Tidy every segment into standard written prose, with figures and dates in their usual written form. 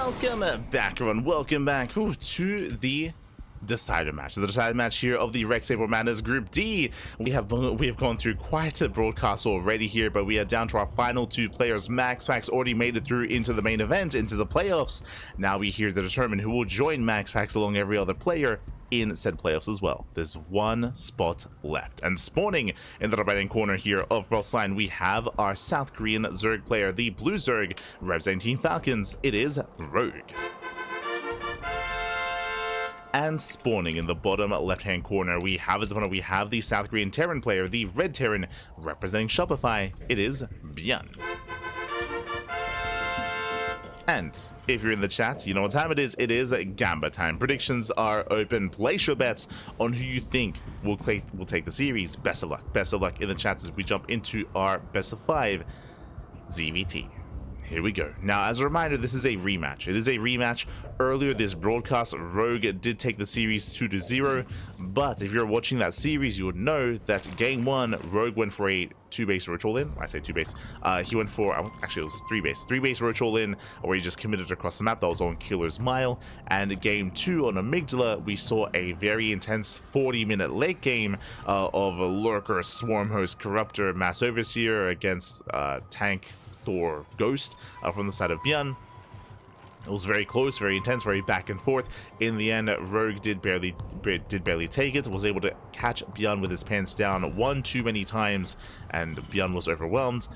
welcome back, everyone. Welcome back to the decider match. The decider match here of the Rex Saber Madness Group D. We have gone through quite a broadcast already here, but we are down to our final two players. Max already made it through into the main event, into the playoffs. Now we here to determine who will join Max along every other player in said playoffs as well. There's one spot left, and spawning in the right hand corner here of Frostline, we have our South Korean Zerg player, the blue Zerg representing Team Falcons. It is Rogue. And spawning in the bottom left hand corner, we have as opponent, we have the South Korean Terran player, the red Terran representing Shopify. It is ByuN. And if you're in the chat, you know what time it is. It is Gamba time. Predictions are open. Place your bets on who you think will take the series. Best of luck. Best of luck in the chat as we jump into our best of 5 ZvT. Here we go. Now, as a reminder, this is a rematch. It is a rematch. Earlier this broadcast, Rogue did take the series 2-0, but if you're watching that series, you would know that game 1, Rogue went for a 2-base roach all in. I say 2-base. He went for, actually it was 3-base roach all in, where he just committed across the map. That was on Killer's Mile. And game 2 on Amygdala, we saw a very intense 40-minute late game of a Lurker, Swarm Host, Corruptor, Mass Overseer against Tank, Thor, Ghost from the side of ByuN. It was very close, very intense, very back and forth. In the end, Rogue did barely take it, was able to catch ByuN with his pants down one too many times, and ByuN was overwhelmed.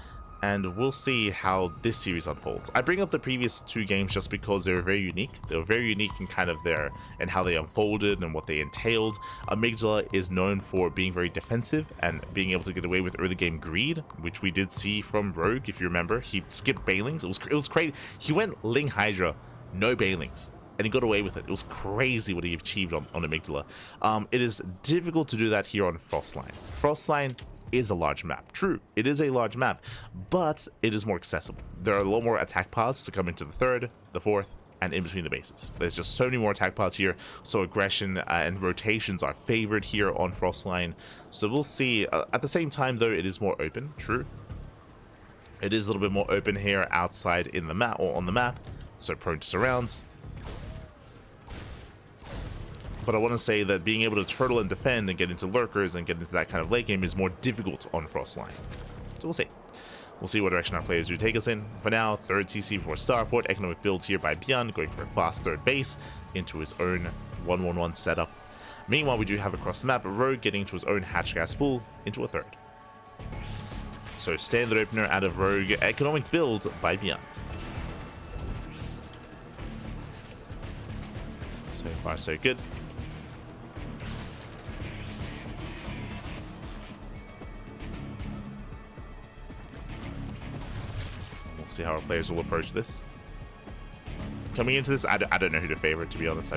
And we'll see how this series unfolds. I bring up the previous 2 games just because they were very unique. They were very unique in kind of their and how they unfolded and what they entailed. Amygdala is known for being very defensive and being able to get away with early game greed, which we did see from Rogue. If you remember, he skipped Bailings. It was crazy. He went Ling Hydra, no Bailings, and he got away with it. It was crazy what he achieved on Amygdala. It is difficult to do that here on Frostline. Frostline is a large map. True, it is a large map, but it is more accessible. There are a lot more attack paths to come into the 3rd, the 4th, and in between the bases. There's just so many more attack paths here, so aggression and rotations are favored here on Frostline. So we'll see. At the same time, though, it is more open. True, it is a little bit more open here outside in the map or on the map, so prone to surrounds. But I want to say that being able to turtle and defend and get into lurkers and get into that kind of late game is more difficult on Frostline. So we'll see. We'll see what direction our players do take us in. For now, 3rd CC before Starport. Economic build here by ByuN, going for a fast 3rd base into his own 1-1-1 setup. Meanwhile, we do have across the map Rogue getting into his own hatch gas pool into a 3rd. So standard opener out of Rogue. Economic build by ByuN. So far, so good. See how our players will approach this. Coming into this, I don't know who to favor, to be honest.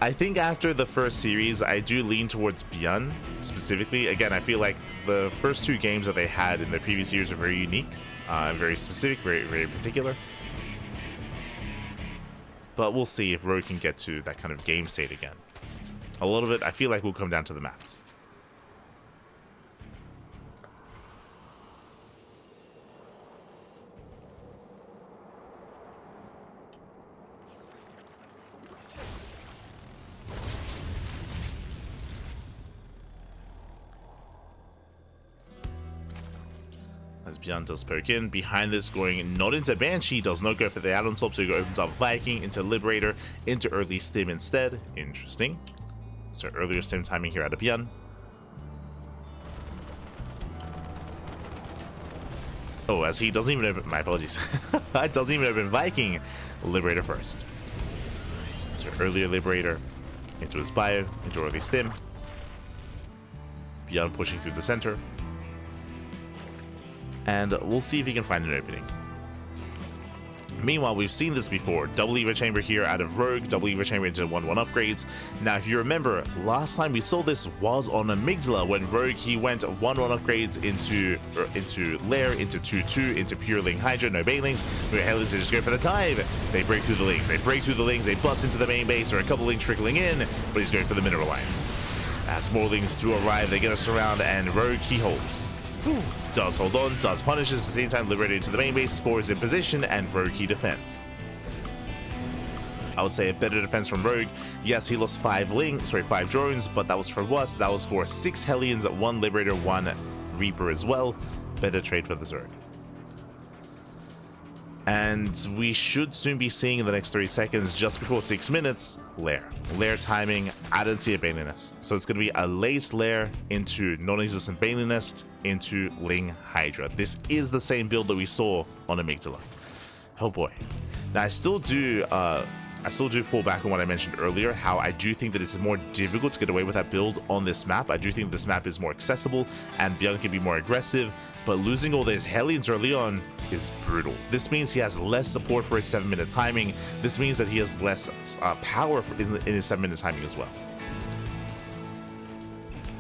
I think after the first series, I do lean towards ByuN specifically. Again, I feel like the first 2 games that they had in the previous years are very unique and very specific, very particular. But we'll see if Rogue can get to that kind of game state again. A lot of it, I feel like, will come down to the maps. As ByuN does poke in, behind this going not into Banshee, does not go for the add-on swap, so he opens up Viking into Liberator, into early Stim instead. Interesting. So earlier Stim timing here out of ByuN. Oh, as he doesn't even open, my apologies. It doesn't even open Viking. Liberator first. So earlier Liberator into his bio, into early Stim. ByuN pushing through the center. And we'll see if he can find an opening. Meanwhile, we've seen this before. Double Eva Chamber here out of Rogue, double Eva Chamber into 1-1 upgrades. Now, if you remember, last time we saw this was on Amygdala when Rogue, he went 1-1 upgrades into Lair, into 2-2, into pure Ling Hydra, no Bailings. Helios just go for the dive. They break through the Lings, they bust into the main base, or a couple Lings trickling in, but he's going for the Mineral Lines. As more Lings do arrive, they get us around, and Rogue, he holds. Does hold on, does punishes, at the same time liberated to the main base, Spores in position, and Rogue he defends. I would say a better defense from Rogue. Yes, he lost 5 drones, but that was for what? That was for 6 Hellions, 1 Liberator, 1 Reaper as well. Better trade for the Zerg. And we should soon be seeing in the next 30 seconds, just before 6 minutes, Lair. Lair timing, I don't see a Baneling Nest. So it's going to be a late Lair into non-existent Baneling Nest into Ling Hydra. This is the same build that we saw on Amygdala. Oh boy. Now I still do fall back on what I mentioned earlier, how I do think that it's more difficult to get away with that build on this map. I do think this map is more accessible and ByuN can be more aggressive, but losing all those Hellions early on is brutal. This means he has less support for his 7-minute timing. This means that he has less power in his 7-minute timing as well.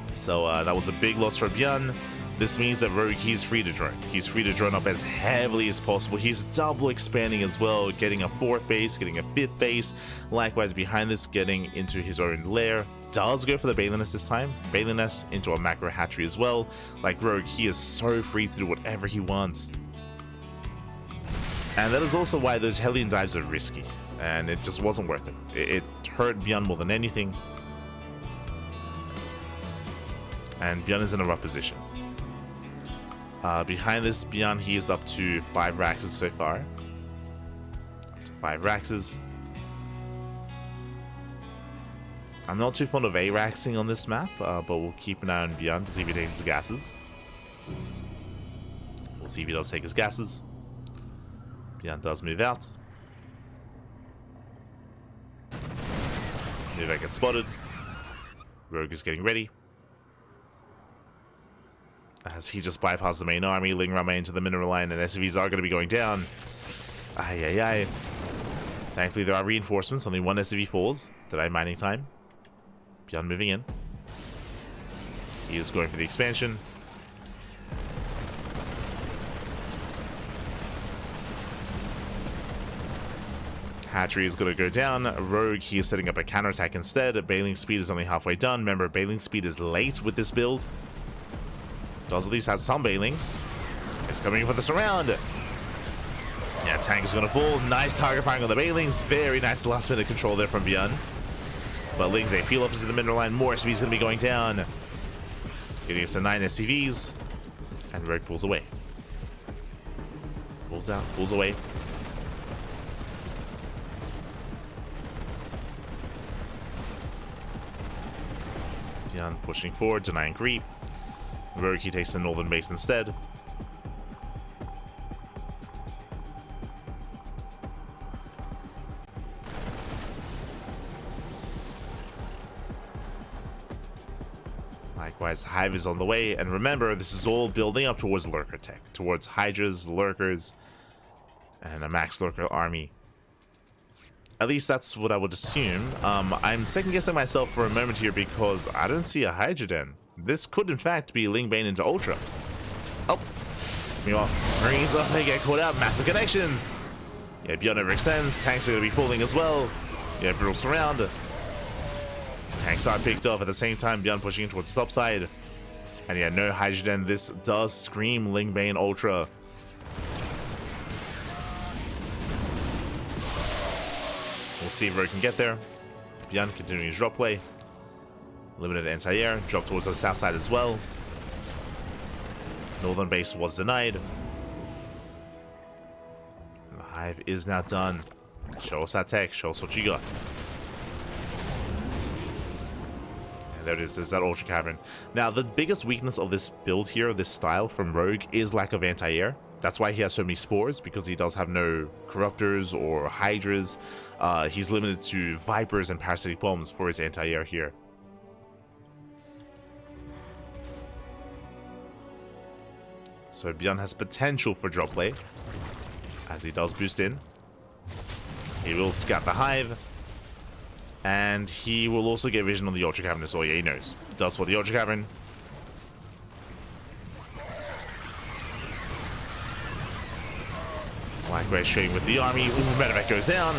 So that was a big loss for ByuN. This means that Rogue, he's free to drone. He's free to drone up as heavily as possible. He's double expanding as well, getting a 4th base, getting a 5th base. Likewise, behind this, getting into his own lair. Does go for the Baneling Nest this time. Baneling Nest into a macro hatchery as well. Like Rogue, he is so free to do whatever he wants. And that is also why those Hellion dives are risky. And it just wasn't worth it. It hurt ByuN more than anything. And ByuN is in a rough position. Behind this, ByuN, he is up to 5 Raxes so far. Up to 5 Raxes. I'm not too fond of A-Raxing on this map, but we'll keep an eye on ByuN to see if he takes his gases. We'll see if he does take his gases. ByuN does move out. Move out gets spotted. Rogue is getting ready. As he just bypasses the main army, Ling Rama into the mineral line, and SCVs are going to be going down. Ay. Thankfully, there are reinforcements. Only 1 SCV falls. Delay mining time. ByuN moving in. He is going for the expansion. Hatchery is going to go down. Rogue, he is setting up a counterattack instead. Bailing speed is only halfway done. Remember, bailing speed is late with this build. Does at least have some Bailings. It's coming in for the surround. Yeah, tank is going to fall. Nice target firing on the Bailings. Very nice last minute control there from ByuN. But Ling's AP peel off into the middle line. More SCVs going to be going down. Getting up to 9 SCVs. And Rogue pulls away. Pulls out, pulls away. ByuN pushing forward, denying creep. Rogue, he takes the northern base instead. Likewise, Hive is on the way, and remember, this is all building up towards Lurker tech, towards Hydras, Lurkers, and a max Lurker army. At least that's what I would assume. I'm second-guessing myself for a moment here because I don't see a Hydra Den. This could, in fact, be Ling Bane into Ultra. Oh. Meanwhile, Marines up, they get caught out. Massive connections. Yeah, ByuN overextends. Tanks are going to be falling as well. Yeah, brutal surround. Tanks are picked off at the same time. ByuN pushing in towards the top side. And yeah, no Hydra Den. This does scream Ling Bane Ultra. We'll see if Rogue can get there. ByuN continuing his drop play. Limited anti-air, drop towards the south side as well. Northern base was denied. And the Hive is now done. Show us that tech, show us what you got. And there it is, there's that Ultra Cavern. Now, the biggest weakness of this build here, this style from Rogue, is lack of anti-air. That's why he has so many spores, because he does have no Corruptors or Hydras. He's limited to Vipers and Parasitic Bombs for his anti-air here. So ByuN has potential for drop play, as he does boost in. He will scout the Hive, and he will also get vision on the Ultra Cavern as well. Yeah, he knows. Does for the Ultra Cavern. Likewise, shooting with the army. Ooh, Medevac goes down.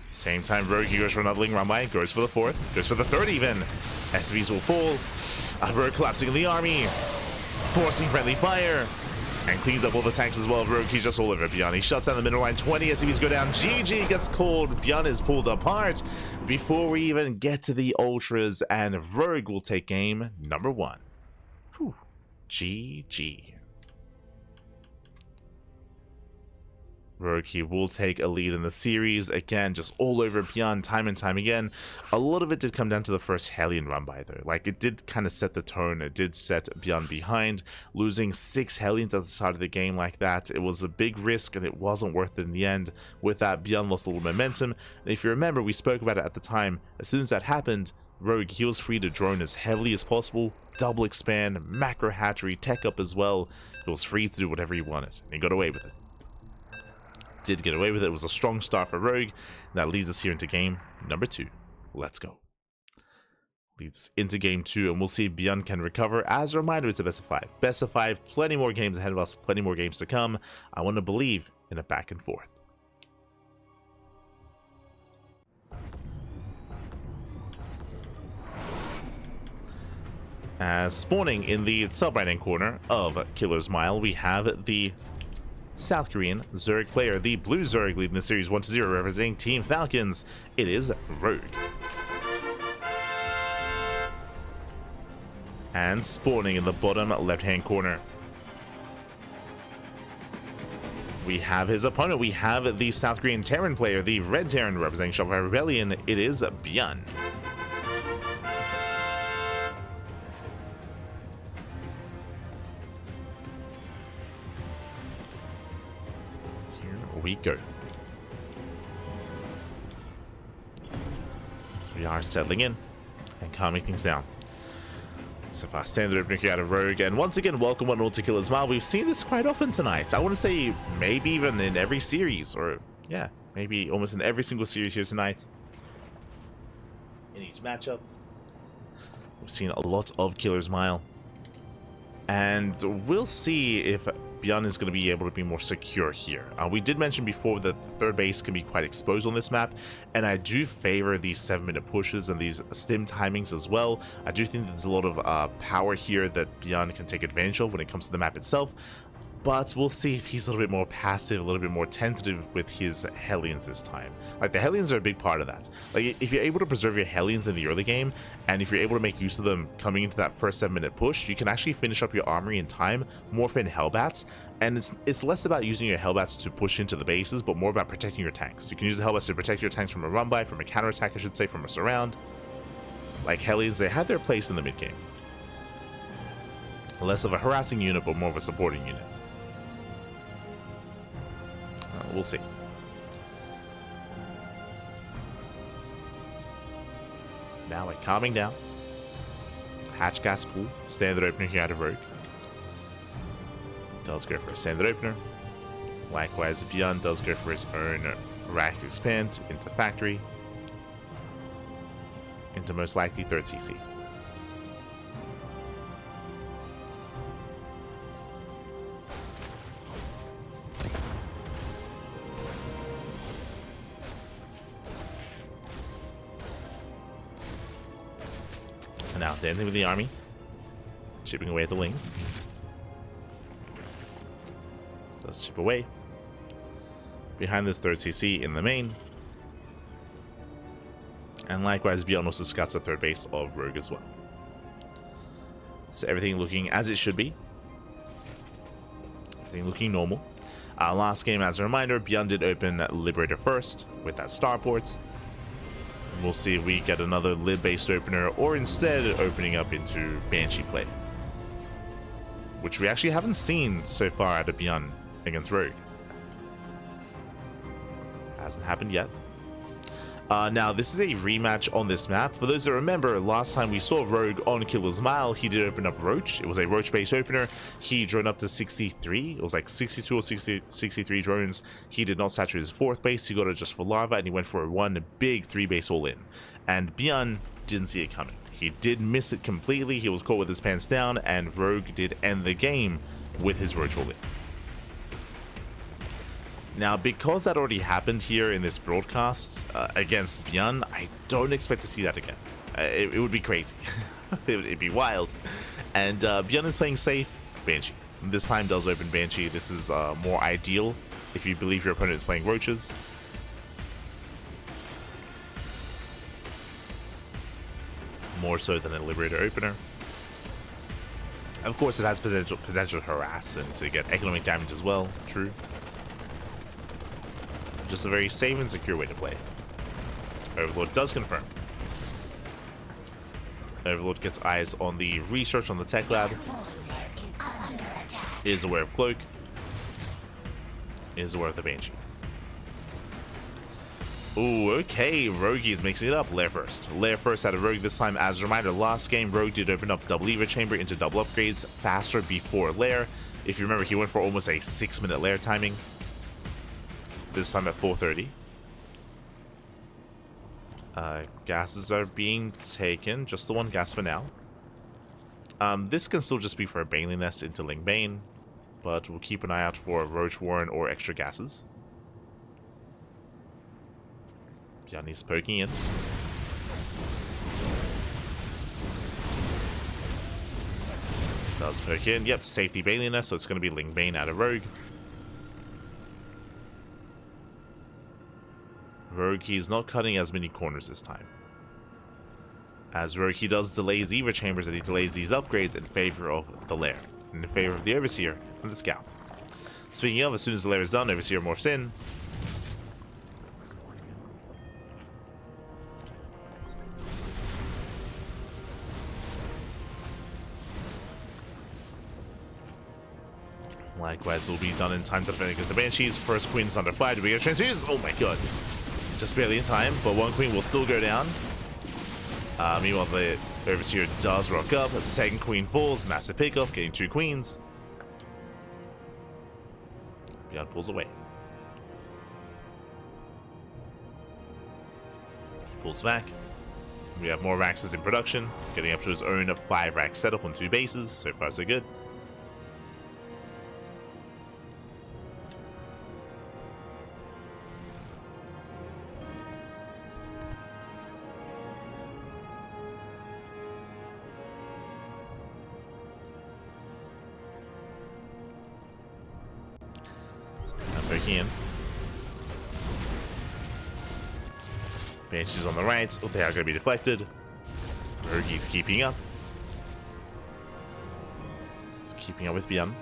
Same time, Rogue, he goes for another Ling Runway, goes for the 4th, goes for the 3rd even. SCVs will fall. Rogue collapsing in the army. forcing friendly fire. And cleans up all the tanks as well. Rogue, he's just all over ByuN. He shuts down the middle line. 20 SCVs go down. GG gets called. ByuN is pulled apart before we even get to the Ultras. And Rogue will take game number 1. Whew. GG. Rogue, he will take a lead in the series. Again, just all over ByuN time and time again. A lot of it did come down to the first Hellion run by though. Like, it did kind of set the tone. It did set ByuN behind. Losing 6 Hellions at the start of the game like that, it was a big risk and it wasn't worth it in the end. With that, ByuN lost a little momentum. And if you remember, we spoke about it at the time. As soon as that happened, Rogue, he was free to drone as heavily as possible. Double expand, macro hatchery, tech up as well. It was free to do whatever he wanted. And he got away with it. Did get away with it. It was a strong start for Rogue. That leads us here into game number 2. Let's go. Leads us into game 2, and we'll see if ByuN can recover. As a reminder, it's a best of 5. Best of 5, plenty more games ahead of us, plenty more games to come. I want to believe in a back and forth. As spawning in the top right hand corner of Killer's Mile, we have the South Korean Zerg player, the blue Zerg, leading the series 1-0, representing Team Falcons. It is Rogue. And spawning in the bottom left-hand corner, we have his opponent. We have the South Korean Terran player, the red Terran, representing Shopify Rebellion. It is ByuN. We go. So we are settling in and calming things down. So far, standard opening here out of Rogue, and once again, welcome one all to Killer's Mile. We've seen this quite often tonight. I want to say maybe even in every series, or yeah, maybe almost in every single series here tonight. In each matchup, we've seen a lot of Killer's Mile, and we'll see if ByuN is going to be able to be more secure here. We did mention before that the third base can be quite exposed on this map, and I do favor these 7-minute pushes and these stim timings as well. I do think there's a lot of power here that ByuN can take advantage of when it comes to the map itself, but we'll see if he's a little bit more passive, a little bit more tentative with his Hellions this time. Like, the Hellions are a big part of that. Like, if you're able to preserve your Hellions in the early game, and if you're able to make use of them coming into that first 7-minute push, you can actually finish up your armory in time, morph in Hellbats, and it's less about using your Hellbats to push into the bases, but more about protecting your tanks. You can use the Hellbats to protect your tanks from a run-by, from a counterattack, I should say, from a surround. Like, Hellions, they have their place in the mid-game. Less of a harassing unit, but more of a supporting unit. We'll see. Now we're calming down. Hatch gas pool, standard opener here out of Rogue. Does go for a standard opener. Likewise, ByuN does go for his own rack expand into factory. Into most likely 3rd CC. Now dancing with the army, chipping away at the wings. Does chip away. Behind this 3rd CC in the main. And likewise, ByuN also scouts the 3rd base of Rogue as well. So everything looking as it should be. Everything looking normal. Last game, as a reminder, ByuN did open Liberator first with that starport. We'll see if we get another lib-based opener, or instead opening up into Banshee play, which we actually haven't seen so far out of ByuN against Rogue. Hasn't happened yet. Now, this is a rematch on this map. For those that remember, last time we saw Rogue on Killer's Mile, he did open up Roach. It was a Roach-based opener. He droned up to 63. It was like 62 or 63 drones. He did not saturate his 4th base. He got it just for Lava, and he went for a one big 3-base all-in. And ByuN didn't see it coming. He did miss it completely. He was caught with his pants down, and Rogue did end the game with his Roach all-in. Now, because that already happened here in this broadcast against ByuN, I don't expect to see that again. It would be crazy. It'd be wild. And ByuN is playing safe. Banshee. This time does open Banshee. This is more ideal if you believe your opponent is playing Roaches. More so than a Liberator opener. Of course, it has potential to harass and to get economic damage as well. True. Just a very safe and secure way to play. Overlord does confirm. Overlord gets eyes on the research on the tech lab. Is aware of Cloak. Is aware of the Banshee. Ooh, okay. Rogue is mixing it up. Lair first. Lair first out of Rogue this time. As a reminder, last game, Rogue did open up double Eva Chamber into double upgrades faster before Lair. If you remember, he went for almost a 6-minute Lair timing. This time at 4:30. Gases are being taken. Just the one gas for now. This can still just be for a Baneling Nest into Ling Bane, but we'll keep an eye out for Roach Warren or extra gases. ByuN is poking in. Does poke in. Yep, safety Baneling Nest, so it's going to be Ling Bane out of Rogue. Rogue, he's not cutting as many corners this time. As Rogue, he does delay his Eva Chambers and he delays these upgrades in favor of the Lair, in favor of the Overseer and the Scout. Speaking of, as soon as the Lair is done, Overseer morphs in. Likewise, will be done in time to defend against the Banshees. First Queen's under fire. Do we get a transfuse? Oh my god. Just barely in time, but one Queen will still go down. Meanwhile, the Overseer does rock up. A second Queen falls. Massive pickoff, getting 2 Queens. ByuN pulls away. He pulls back. We have more Raxes in production, getting up to his own 5 rack setup on 2 bases. So far, so good. In. Banshees on the right. Oh, they are going to be deflected. Rogue's keeping up. He's keeping up with ByuN.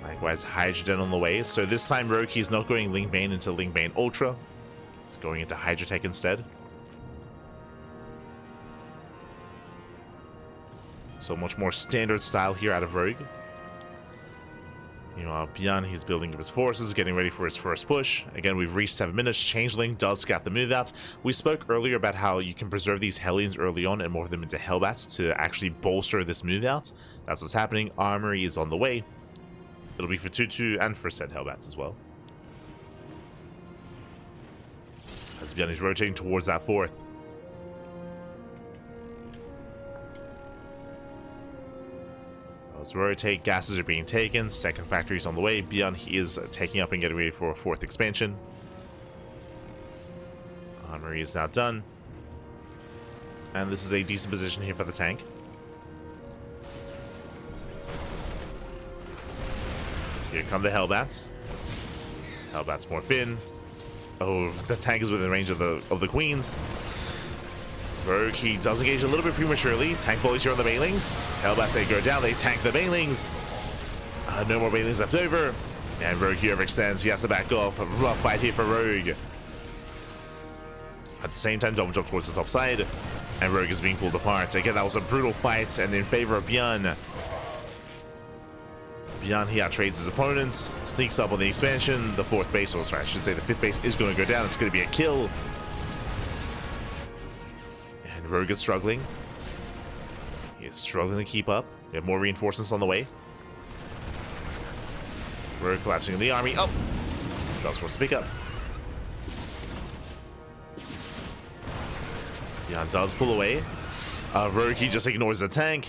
Likewise, Hydrogen on the way. So this time, Rogue's not going Ling Bane into Ling Bane Ultra. He's going into Hydrotech instead. So much more standard style here out of Rogue. Meanwhile, ByuN, he's building up his forces, getting ready for his first push. Again, we've reached 7 minutes. Changeling does scout the move out. We spoke earlier about how you can preserve these Hellions early on and morph them into Hellbats to actually bolster this move out. That's what's happening. Armory is on the way. It'll be for 2/2 and for said Hellbats as well. As ByuN is rotating towards that 4th. Let's rotate. Gases are being taken. Second factory is on the way. ByuN, he is taking up and getting ready for a 4th expansion. Armory is now done. And this is a decent position here for the tank. Here come the Hellbats. Hellbats morph in. Oh, the tank is within range of the Queens. Rogue, he does engage a little bit prematurely. Tank volleys here on the Banelings. Hellbats, they go down. They tank the Banelings. No more Banelings left over. And Rogue here overextends. He has to back off. A rough fight here for Rogue. At the same time, double jump towards the top side. And Rogue is being pulled apart. Again, that was a brutal fight and in favor of ByuN. ByuN, he outtrades his opponents. Sneaks up on the expansion. The 4th base, or sorry, I should say the 5th base is going to go down. It's going to be a kill. Rogue is struggling. He is struggling to keep up. We have more reinforcements on the way. Rogue collapsing in the army. Oh! Does force to pick up. ByuN does pull away. Rogue, he just ignores the tank.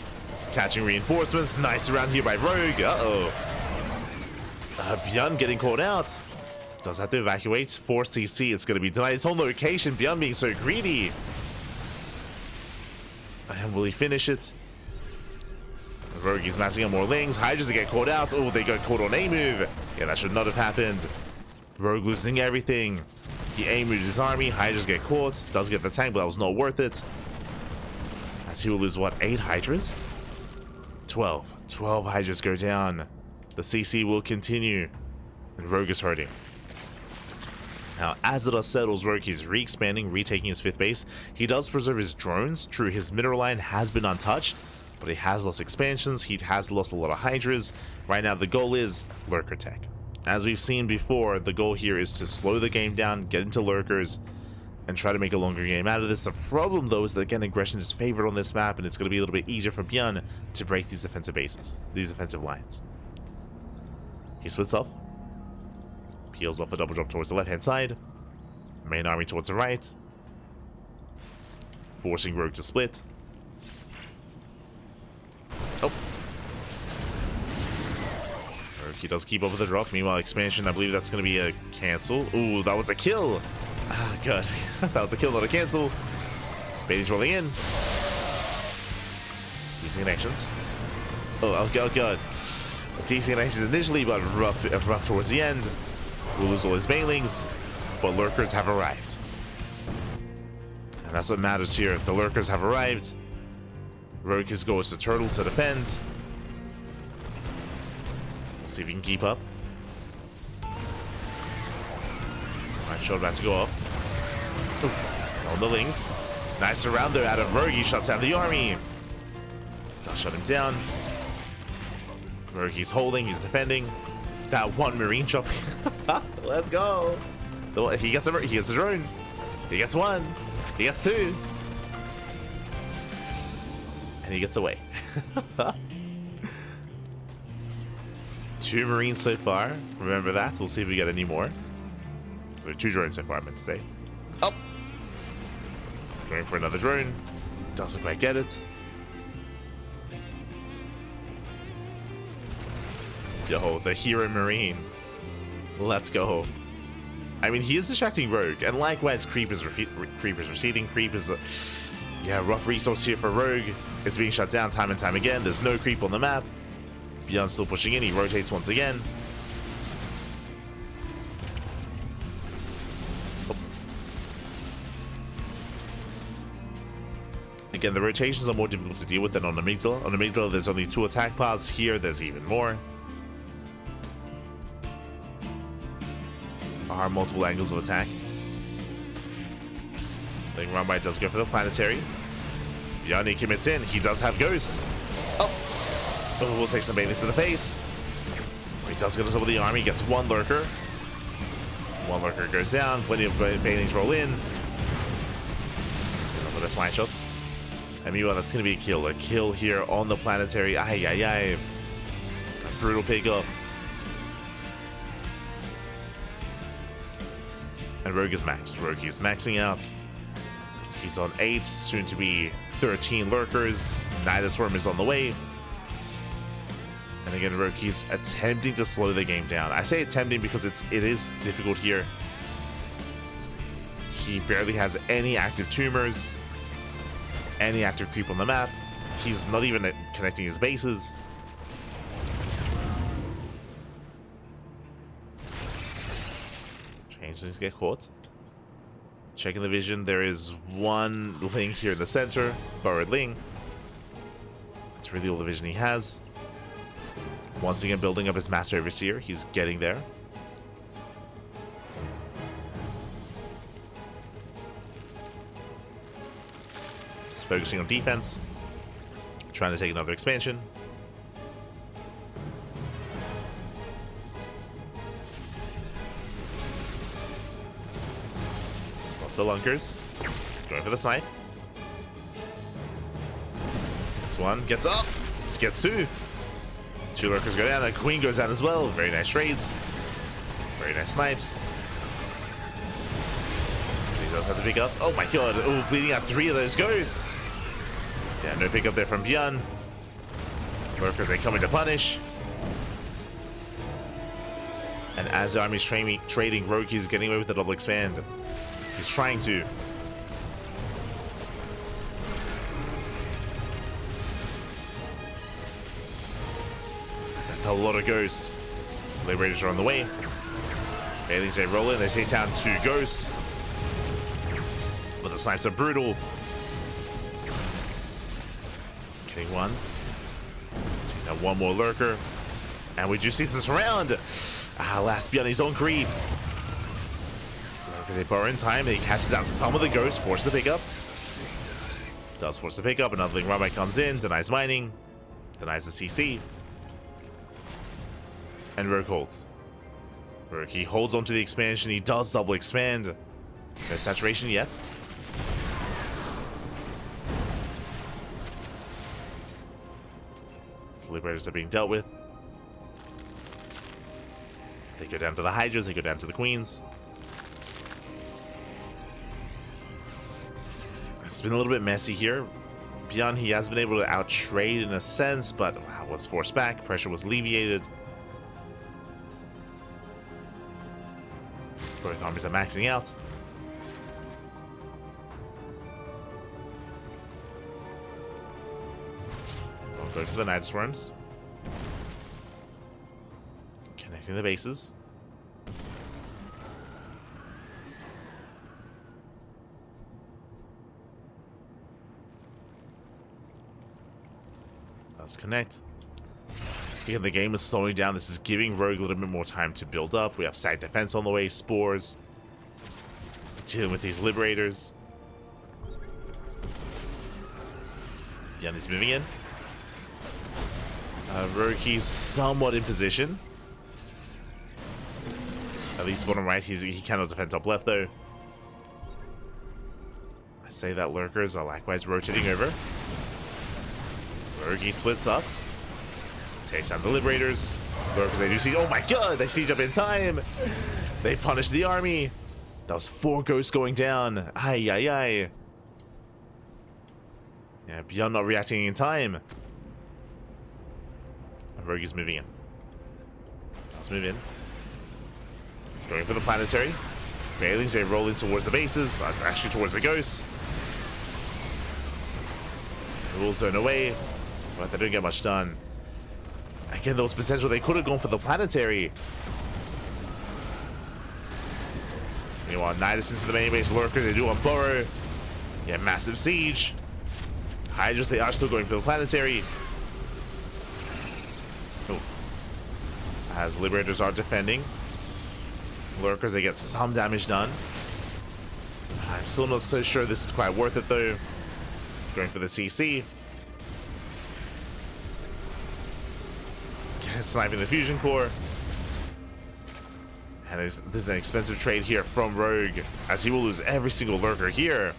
Catching reinforcements. Nice around here by Rogue. Uh-oh. ByuN getting caught out. Does have to evacuate. 4 CC. It's going to be denied its own location. ByuN being so greedy. And will he finish it? Rogue is massing up more Lings. Hydras get caught out. Oh, they got caught on A move. Yeah, that should not have happened. Rogue losing everything. He A moved his army. Hydras get caught. Does get the tank, but that was not worth it. As he will lose, what, 8 Hydras? 12. 12 Hydras go down. The CC will continue. And Rogue is hurting. Now, as the dust settles, Rogue is re-expanding, retaking his 5th base. He does preserve his drones. True, his mineral line has been untouched, but he has lost expansions. He has lost a lot of Hydras. Right now, the goal is Lurker Tech. As we've seen before, the goal here is to slow the game down, get into Lurkers, and try to make a longer game out of this. The problem, though, is that, again, aggression is favored on this map, and it's going to be a little bit easier for ByuN to break these defensive bases, these defensive lines. He splits off. Peels off a double drop towards the left-hand side. Main army towards the right. Forcing Rogue to split. Oh. Rogue, he does keep up with the drop. Meanwhile, expansion, I believe that's going to be a cancel. Ooh, that was a kill. Ah, good. That was a kill, not a cancel. Bailey's rolling in. Using connections. Oh god. Decent connections initially, but rough towards the end. We'll lose all his banelings, but Lurkers have arrived. And that's what matters here. The Lurkers have arrived. Rogue goes to Turtle to defend. We'll see if he can keep up. Alright, shot about to go off. Oof. On the Lings. Nice surrounder out of Rogue. He shuts down the army. Does shut him down. Rogue, he's holding, he's defending. That one Marine drop. Let's go. He gets a drone. He gets 1. He gets 2. And he gets away. 2 Marines so far. Remember that. We'll see if we get any more. There are 2 drones so far, I meant to say. Oh! Going for another drone. Doesn't quite get it. Yo, the hero Marine. Let's go. I mean, he is distracting Rogue, and likewise, Creep is receding. Creep is a rough resource here for Rogue. It's being shut down time and time again. There's no Creep on the map. ByuN still pushing in. He rotates once again. Oh. Again, the rotations are more difficult to deal with than on Amygdala. On Amygdala, there's only 2 attack paths. Here, there's even more. Are multiple angles of attack. Thing run by does go for the planetary. ByuN commits in. He does have ghosts. Oh, we'll take some banelings to the face. He does get us over the army. Gets 1 Lurker. 1 Lurker goes down. Plenty of banelings roll in. For the swine shots. And meanwhile, that's going to be a kill. A kill here on the planetary. Ay. A brutal pickup. And Rogue is maxed. Rogue is maxing out. He's on 8, soon to be 13 Lurkers. Nidaswarm is on the way. And again, Rogue is attempting to slow the game down. I say attempting because it is difficult here. He barely has any active tumors, any active creep on the map. He's not even connecting his bases. Changelings get caught. Checking the vision, there is 1 Ling here in the center. Borrowed Ling. That's really all the vision he has. Once again, building up his Master Overseer. He's getting there. Just focusing on defense. Trying to take another expansion. Spots the Lunkers. Going for the snipe. Gets 1. Gets up. Gets 2. 2 Lurkers go down, and Queen goes down as well. Very nice trades. Very nice snipes. He does have to pick up. Oh my god. Oh, bleeding out 3 of those ghosts. Yeah, no pick up there from ByuN. Lurkers, they coming to punish. And as the army's trading, Rogue is getting away with the double expand. He's trying to. That's a lot of ghosts. Liberators are on the way. Bailey's they roll in. They take down 2 ghosts. But the snipes are brutal. Killing 1. Take down 1 more lurker. And we do see this round. Last ByuN his own creep. Lurkers they borrow in time. And he catches out some of the ghosts. Force the pickup. Does force the pickup. Another Link Rabbi comes in. Denies mining. Denies the CC. And Rogue holds. Rogue, he holds onto the expansion. He does double expand. No saturation yet. The Liberators are being dealt with. They go down to the Hydras. They go down to the Queens. It's been a little bit messy here. ByuN, he has been able to out-trade in a sense, but was forced back. Pressure was alleviated. Both armies are maxing out. I'll go for the Night Swarms. Connecting the bases. Let's connect. Again, the game is slowing down. This is giving Rogue a little bit more time to build up. We have side defense on the way, spores. Dealing with these Liberators. ByuN is moving in. Rogue, he's somewhat in position. At least bottom right, he cannot defend top left though. I say that lurkers are likewise rotating over. Rogue, he splits up. Takes down the Liberators. Lurkers, they do see. Oh my god, they siege up in time. They punish the army. That was 4 ghosts going down. Ay, ay, ay. Yeah, ByuN not reacting in time. And Rogue is moving in. Let's move in. Going for the planetary. Bailings, they roll in towards the bases. Actually towards the ghosts. Rules zone away. But they don't get much done. Again, there was potential. They could have gone for the planetary. Meanwhile, Nidus into the main base. Lurker, they do on Burrow. Yeah, massive siege. Hydras, they are still going for the planetary. Oof. As Liberators are defending. Lurkers, they get some damage done. I'm still not so sure this is quite worth it though. Going for the CC. Sniping the fusion core. And this is an expensive trade here from Rogue, as he will lose every single lurker here.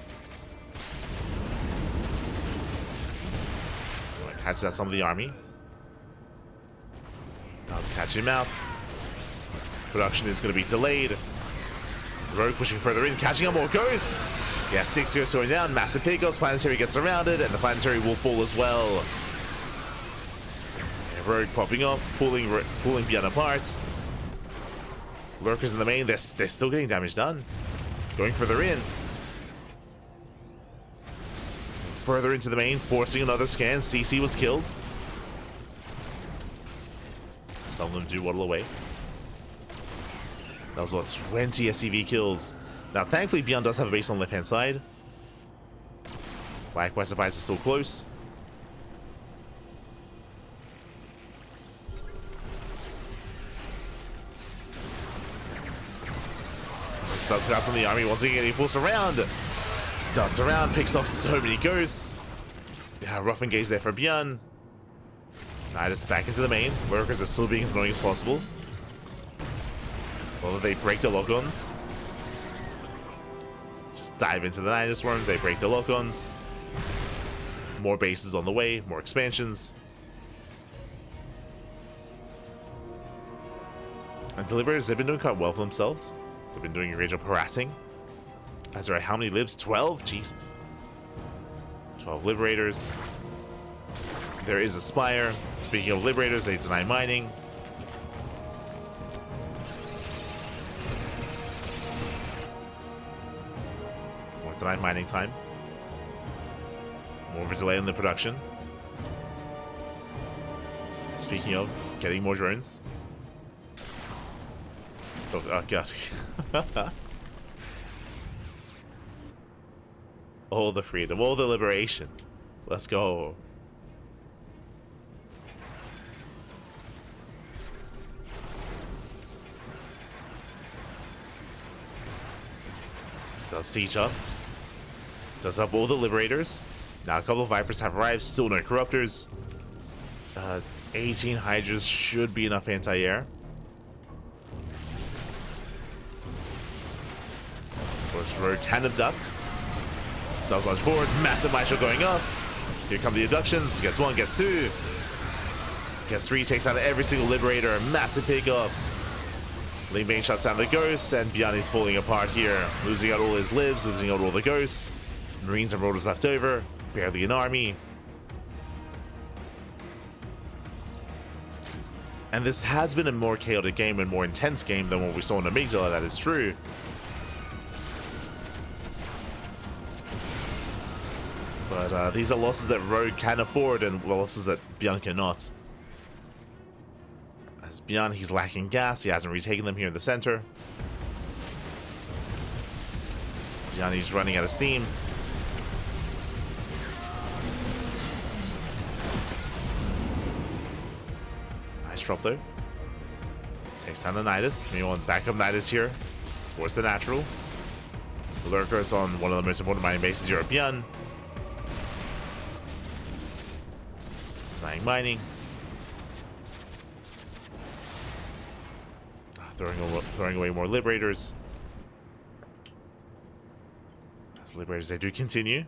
Catches out some of the army. Does catch him out. Production is going to be delayed. Rogue pushing further in, catching up more ghosts. Yeah, 6 ghosts going down. Massive pickups. Planetary gets surrounded, and the planetary will fall as well. Rogue popping off, pulling ByuN apart. Lurkers in the main, they're still getting damage done. Going further in. Further into the main, forcing another scan. CC was killed. Some of them do waddle away. That was what, 20 SCV kills. Now, thankfully, ByuN does have a base on the left-hand side. Likewise, the bites are still close. Starcraft on the army once again, he forced around. Dusts around, picks off so many ghosts. Yeah, rough engage there for ByuN. Nidus back into the main. Lurkers are still being as annoying as possible. Well, they break the lock-ons. Just dive into the Nidus worms, they break the lock-ons. More bases on the way, more expansions. And the Liberators, they've been doing quite well for themselves. They've been doing a great job harassing. That's right, how many libs? 12? Jesus. 12 Liberators. There is a Spire. Speaking of Liberators, they deny mining. More denied mining time. More of a delay in the production. Speaking of getting more drones. Oh god. All the freedom, all the liberation. Let's go. Does siege up. Does up all the liberators. Now a couple of Vipers have arrived, still no Corruptors. 18 Hydras should be enough anti-air. Of course, Rogue can abduct. Does launch forward, massive Maestro going up. Here come the abductions, gets 1, gets 2. Gets 3, takes out every single Liberator, massive pickups. Ling Bane shuts down the Ghosts, and ByuN is falling apart here. Losing out all his libs, losing out all the Ghosts. Marines and Marauders left over, barely an army. And this has been a more chaotic game and more intense game than what we saw in Amygdala, that is true. But these are losses that Rogue can afford and losses that ByuN cannot. As ByuN, he's lacking gas, he hasn't retaken them here in the center. ByuN, he's running out of steam. Nice drop though. Takes down the Nidus. Meanwhile, backup Nidus here towards the natural. The Lurkers on one of the most important mining bases here at ByuN. Denying mining. Throwing away more Liberators. As Liberators, they do continue.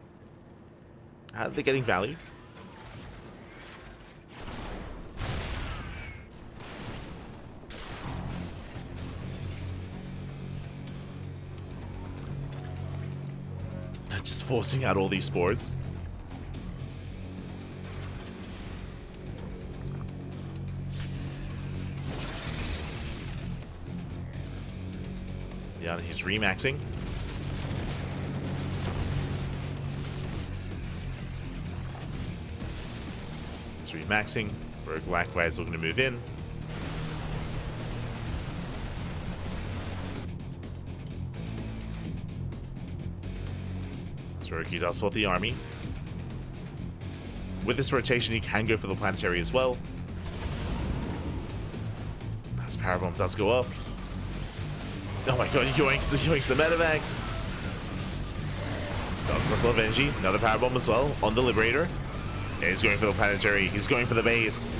They're getting value. Just forcing out all these spores. Yeah, he's remaxing. He's remaxing. Rogue likewise looking to move in. Rogue, he does spot the army. With this rotation, he can go for the planetary as well. As Parabomb does go off. Oh my god, he yoinks the medevacs. Does cost a lot of energy. Another Parabomb as well on the Liberator. Yeah, he's going for the planetary. He's going for the base.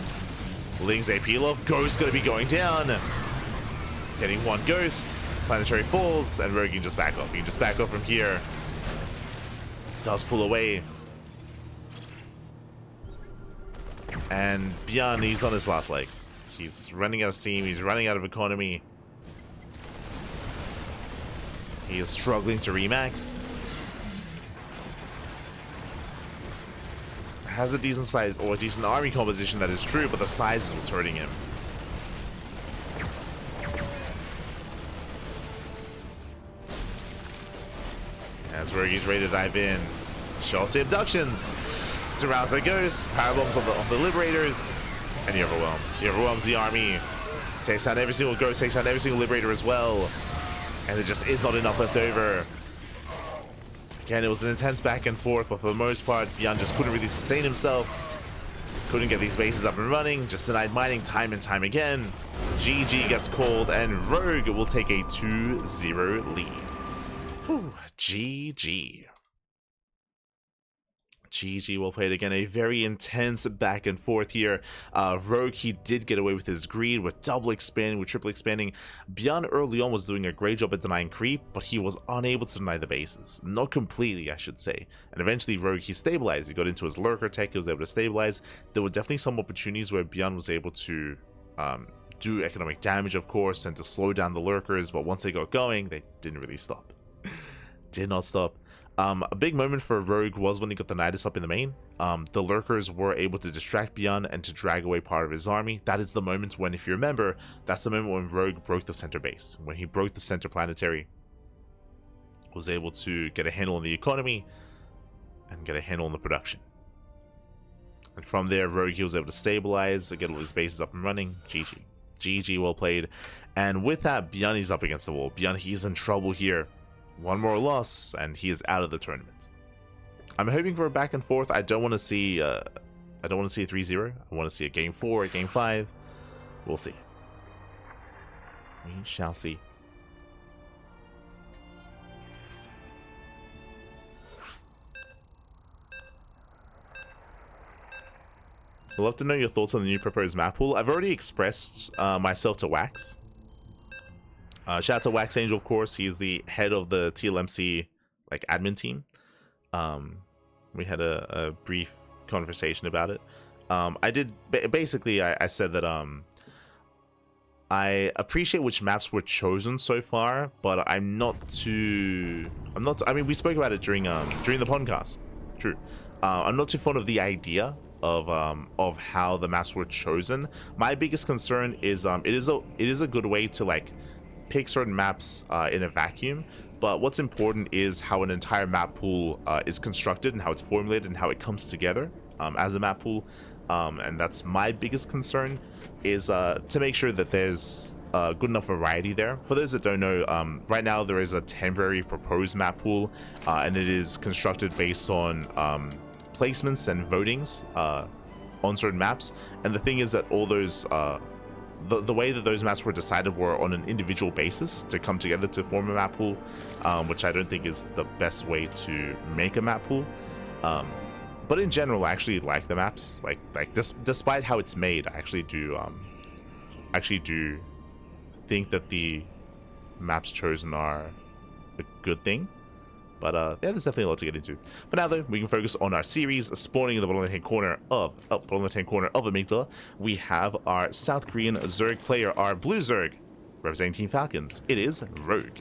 Ling's AP low. Ghost gonna be going down. Getting 1 Ghost. Planetary falls, and Rogue can just back off. He can just back off from here. Does pull away. And ByuN, he's on his last legs. He's running out of steam. He's running out of economy. He is struggling to remax. Has a decent size or a decent army composition, that is true, but the size is what's hurting him. As Rogue's ready to dive in. Shows the abductions. Surrounds the Ghosts. Parabombs on the Liberators. And he overwhelms. He overwhelms the army. Takes out every single Ghost. Takes out every single Liberator as well. And there just is not enough left over. Again, it was an intense back and forth, but for the most part, ByuN just couldn't really sustain himself. Couldn't get these bases up and running. Just denied mining time and time again. GG gets called, and Rogue will take a 2-0 lead. Whew, GG. GG will play it again. A very intense back and forth here. Rogue, he did get away with his greed with double expanding, with triple expanding. ByuN early on was doing a great job at denying creep, but he was unable to deny the bases. Not completely, I should say. And eventually Rogue, he stabilized. He got into his lurker tech, he was able to stabilize. There were definitely some opportunities where ByuN was able to do economic damage, of course, and to slow down the lurkers, but once they got going, they didn't really stop. Did not stop. A big moment for Rogue was when he got the Nidus up in the main. The lurkers were able to distract ByuN and to drag away part of his army. That is the moment when, if you remember, that's the moment when Rogue broke the center base. When he broke the center planetary, was able to get a handle on the economy and get a handle on the production. And from there, Rogue, he was able to stabilize, get all his bases up and running. GG. GG, well played. And with that, ByuN is up against the wall. ByuN, he's in trouble here. One more loss, and he is out of the tournament. I'm hoping for a back and forth. I don't want to see a 3-0. I want to see a game 4, a game 5. We'll see. We shall see. I'd love to know your thoughts on the new proposed map pool. I've already expressed myself to Wax. Shout out to Wax Angel, of course. He's the head of the TLMC like admin team. We had a brief conversation about it. I did basically I said that I appreciate which maps were chosen so far, but I mean, we spoke about it during the podcast. True. I'm not too fond of the idea of how the maps were chosen. My biggest concern is it is a good way to like pick certain maps in a vacuum, but what's important is how an entire map pool is constructed and how it's formulated and how it comes together as a map pool. And that's my biggest concern, is to make sure that there's good enough variety there. For those that don't know, right now there is a temporary proposed map pool, and it is constructed based on placements and votings on certain maps. And the thing is that all those the way that those maps were decided were on an individual basis to come together to form a map pool, which I don't think is the best way to make a map pool. But in general, I actually like the maps. Like despite how it's made, I actually do think that the maps chosen are a good thing. But yeah, there's definitely a lot to get into. But now though, we can focus on our series. Spawning in the bottom left-hand corner of Amygdala, we have our South Korean Zerg player, our blue Zerg, representing Team Falcons. It is Rogue.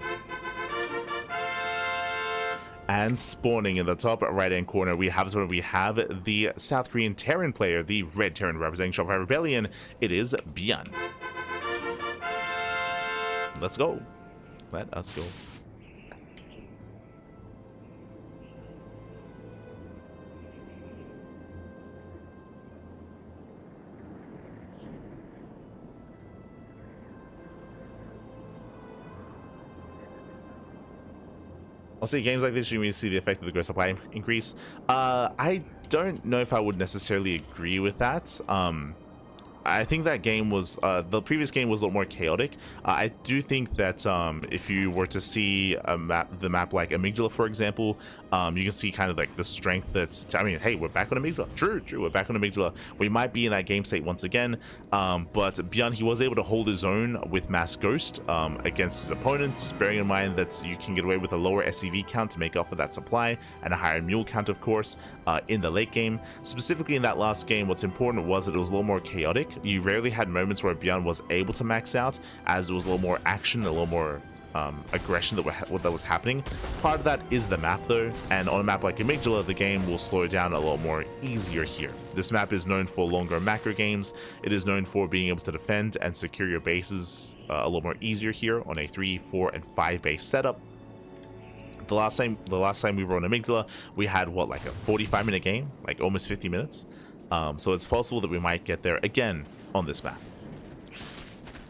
And spawning in the top right-hand corner, we have the South Korean Terran player, the red Terran representing Shopify Rebellion. It is ByuN. Let's go. Let us go. I'll say games like this, you may see the effect of the gross supply increase. I don't know if I would necessarily agree with that. I think that game was, the previous game was a little more chaotic. I do think that if you were to see the map like Amygdala, for example, you can see kind of like the strength that's, I mean, hey, we're back on Amygdala. True, we're back on Amygdala. We might be in that game state once again, but ByuN, he was able to hold his own with Mass Ghost against his opponents, bearing in mind that you can get away with a lower SCV count to make up for that supply, and a higher mule count, of course, in the late game. Specifically in that last game, what's important was that it was a little more chaotic. You rarely had moments where ByuN was able to max out, as there was a little more action, a little more aggression that was happening. Part of that is the map though, and on a map like Amygdala, the game will slow down a little more easier here. This map is known for longer macro games. It is known for being able to defend and secure your bases a little more easier here on a 3, 4, and 5 base setup. The last time we were on Amygdala, we had what, like a 45-minute game, like almost 50 minutes. So it's possible that we might get there again on this map.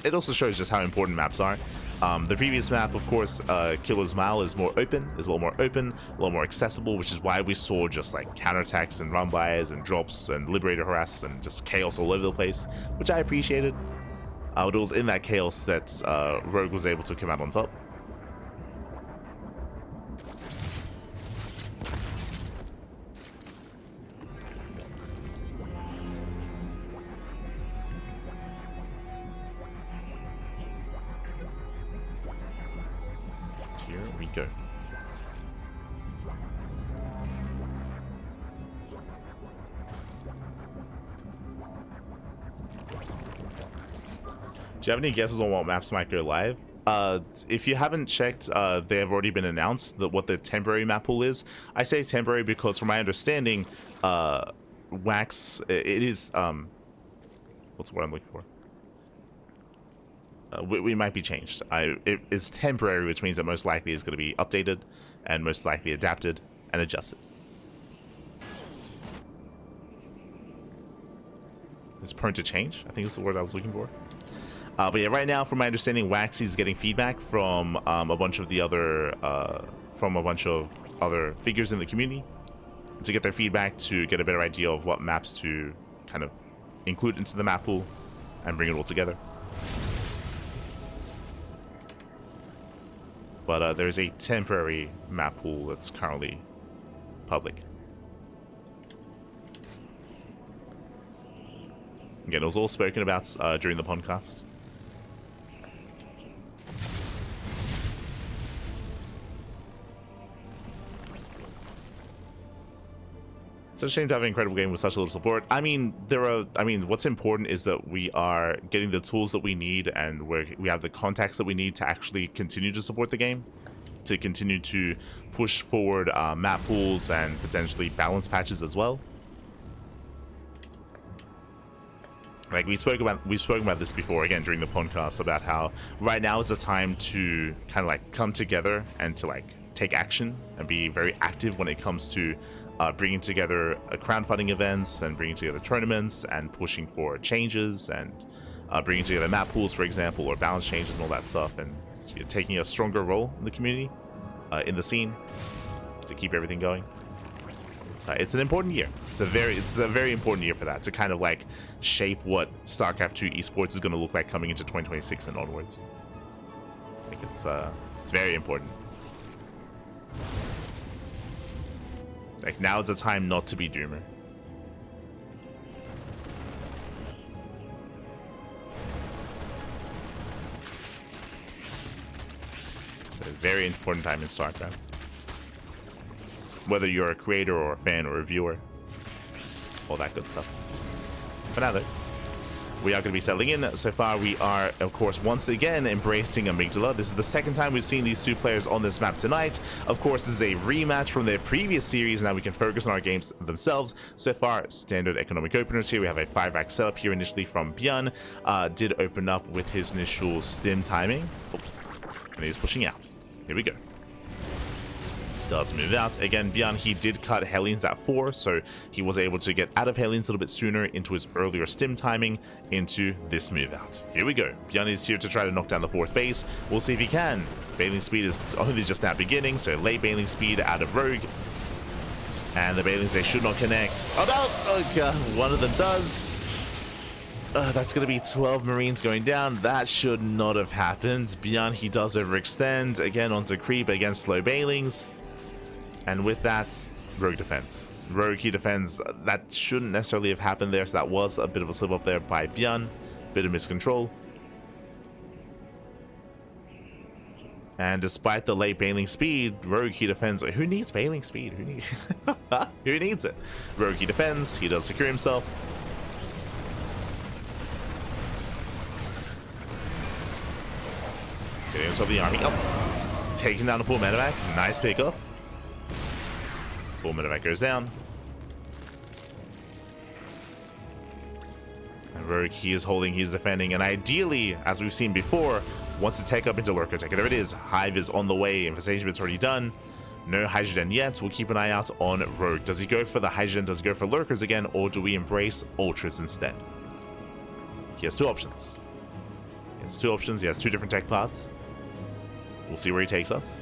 It also shows just how important maps are. The previous map, of course, Killer's Mile, is more open, is a little more open, a little more accessible, which is why we saw just like counterattacks and run-bys and drops and Liberator harass and just chaos all over the place, which I appreciated. But it was in that chaos that Rogue was able to come out on top. Go. Do you have any guesses on what maps might go live? If you haven't checked, they have already been announced that what the temporary map pool is. I say temporary because, from my understanding, Wax, it is what's what I'm looking for? We might be changed. It is temporary, which means that most likely is going to be updated and most likely adapted and adjusted. is prone to change, I think is the word I was looking for. But yeah, right now, from my understanding, Waxy is getting feedback from a bunch of other figures in the community to get their feedback, to get a better idea of what maps to kind of include into the map pool and bring it all together. But there's a temporary map pool that's currently public. Again, it was all spoken about during the podcast. It's a shame to have an incredible game with such little support. I mean, what's important is that we are getting the tools that we need, and we have the contacts that we need to actually continue to support the game, to continue to push forward map pools and potentially balance patches as well. Like we've spoken about this before, again, during the podcast, about how right now is the time to kind of like come together and to like take action and be very active when it comes to bringing together crowdfunding events and bringing together tournaments and pushing for changes and bringing together map pools, for example, or balance changes and all that stuff, and taking a stronger role in the community, in the scene, to keep everything going. It's an important year. It's a very important year for that, to kind of like shape what StarCraft 2 esports is going to look like coming into 2026 and onwards. I think it's very important. Like, now is the time not to be doomer. It's a very important time in StarCraft. Whether you're a creator or a fan or a viewer, all that good stuff. For now, though, we are going to be settling in. So far, we are, of course, once again embracing Amygdala. This is the second time we've seen these two players on this map tonight. Of course, this is a rematch from their previous series. Now we can focus on our games themselves. So far, standard economic openers here. We have a 5-rack setup here initially from ByuN. Did open up with his initial stim timing. Oh, and he's pushing out. Here we go. Does move out. Again, ByuN, he did cut Hellions at 4, so he was able to get out of Hellions a little bit sooner into his earlier stim timing into this move out. Here we go. ByuN is here to try to knock down the 4th base. We'll see if he can. Bailing speed is only just now beginning, so late bailing speed out of Rogue. And the bailings, they should not connect. Oh no! Oh god, one of them does. That's going to be 12 Marines going down. That should not have happened. ByuN, he does overextend. Again, onto creep against slow bailings. And with that, Rogue defense. Rogue, he defends. That shouldn't necessarily have happened there, so that was a bit of a slip up there by ByuN. Bit of miscontrol. And despite the late bailing speed, Rogue, he defends. Who needs bailing speed? Who needs Who needs it? Rogue, he defends. He does secure himself. Getting on top of the army. Oh, taking down a full medevac. Nice pickup. Full medevac goes down. And Rogue, he is holding, he's defending, and ideally, as we've seen before, wants to take up into Lurker Tech. There it is. Hive is on the way. Infestation bit's already done. No Hydrogen yet. We'll keep an eye out on Rogue. Does he go for the Hydrogen? Does he go for Lurkers again? Or do we embrace Ultras instead? He has two options. He has two options. He has two different tech paths. We'll see where he takes us.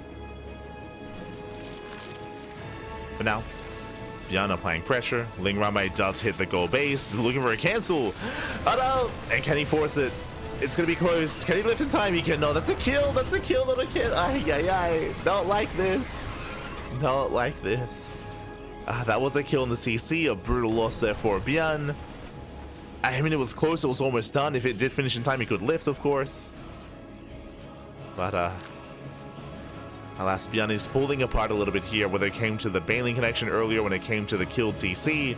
For now, ByuN applying pressure. Ling Ramai does hit the goal base. Looking for a cancel. Oh no! And can he force it? It's gonna be close. Can he lift in time? He can. No, that's a kill. That's a kill, not a kill. Ay, ay, ay. Not like this. Not like this. That was a kill in the CC. A brutal loss there for ByuN. I mean, it was close. It was almost done. If it did finish in time, he could lift, of course. But, alas, ByuN is falling apart a little bit here, whether it came to the bailing connection earlier, when it came to the killed CC.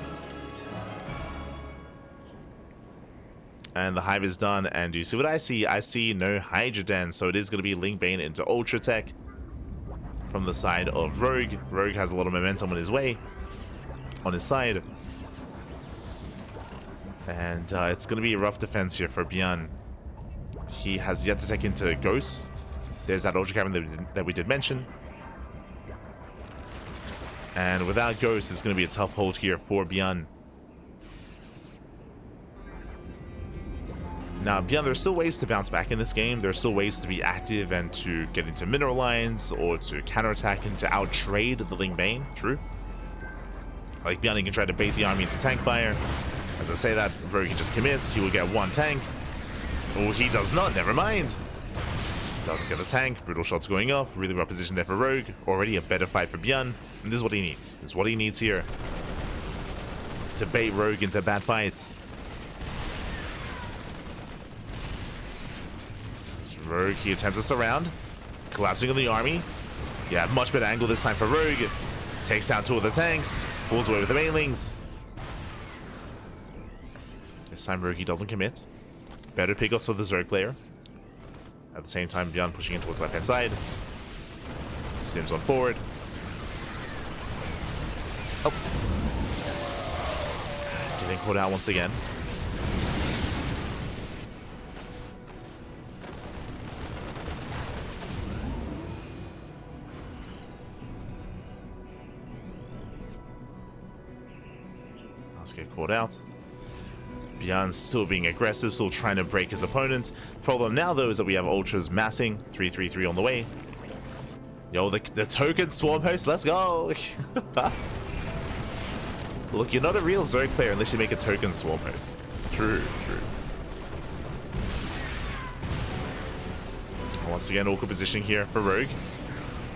And the Hive is done, and do you see what I see? I see no Hydroden, so it is going to be Link Bane into Ultra Tech from the side of Rogue. Rogue has a lot of momentum on his way, on his side. And it's going to be a rough defense here for ByuN. He has yet to take into Ghost. There's that Ultra Cavern that we did mention. And without Ghost, it's going to be a tough hold here for ByuN. Now, ByuN, there's still ways to bounce back in this game. There's still ways to be active and to get into mineral lines or to counterattack and to out-trade the Ling Bane. True. Like ByuN, he can try to bait the army into tank fire. As I say that, Rogue just commits. He will get one tank. Oh, he does not. Never mind. Doesn't get the tank. Brutal shots going off. Really rough position there for Rogue. Already a better fight for ByuN. And this is what he needs. This is what he needs here. To bait Rogue into bad fights. Rogue, he attempts to surround. Collapsing on the army. Yeah, much better angle this time for Rogue. Takes down two of the tanks. Pulls away with the mainlings. This time Rogue, he doesn't commit. Better pickups for the Zerg player. At the same time, ByuN pushing in towards the left-hand side. Sims on forward. Oh. Getting caught out once again. Let's get caught out. ByuN still being aggressive, still trying to break his opponent. Problem now, though, is that we have Ultras massing. 3-3-3 on the way. Yo, the token swarm host, let's go! Look, you're not a real Zerg player unless you make a token swarm host. True, true. Once again, awkward position here for Rogue.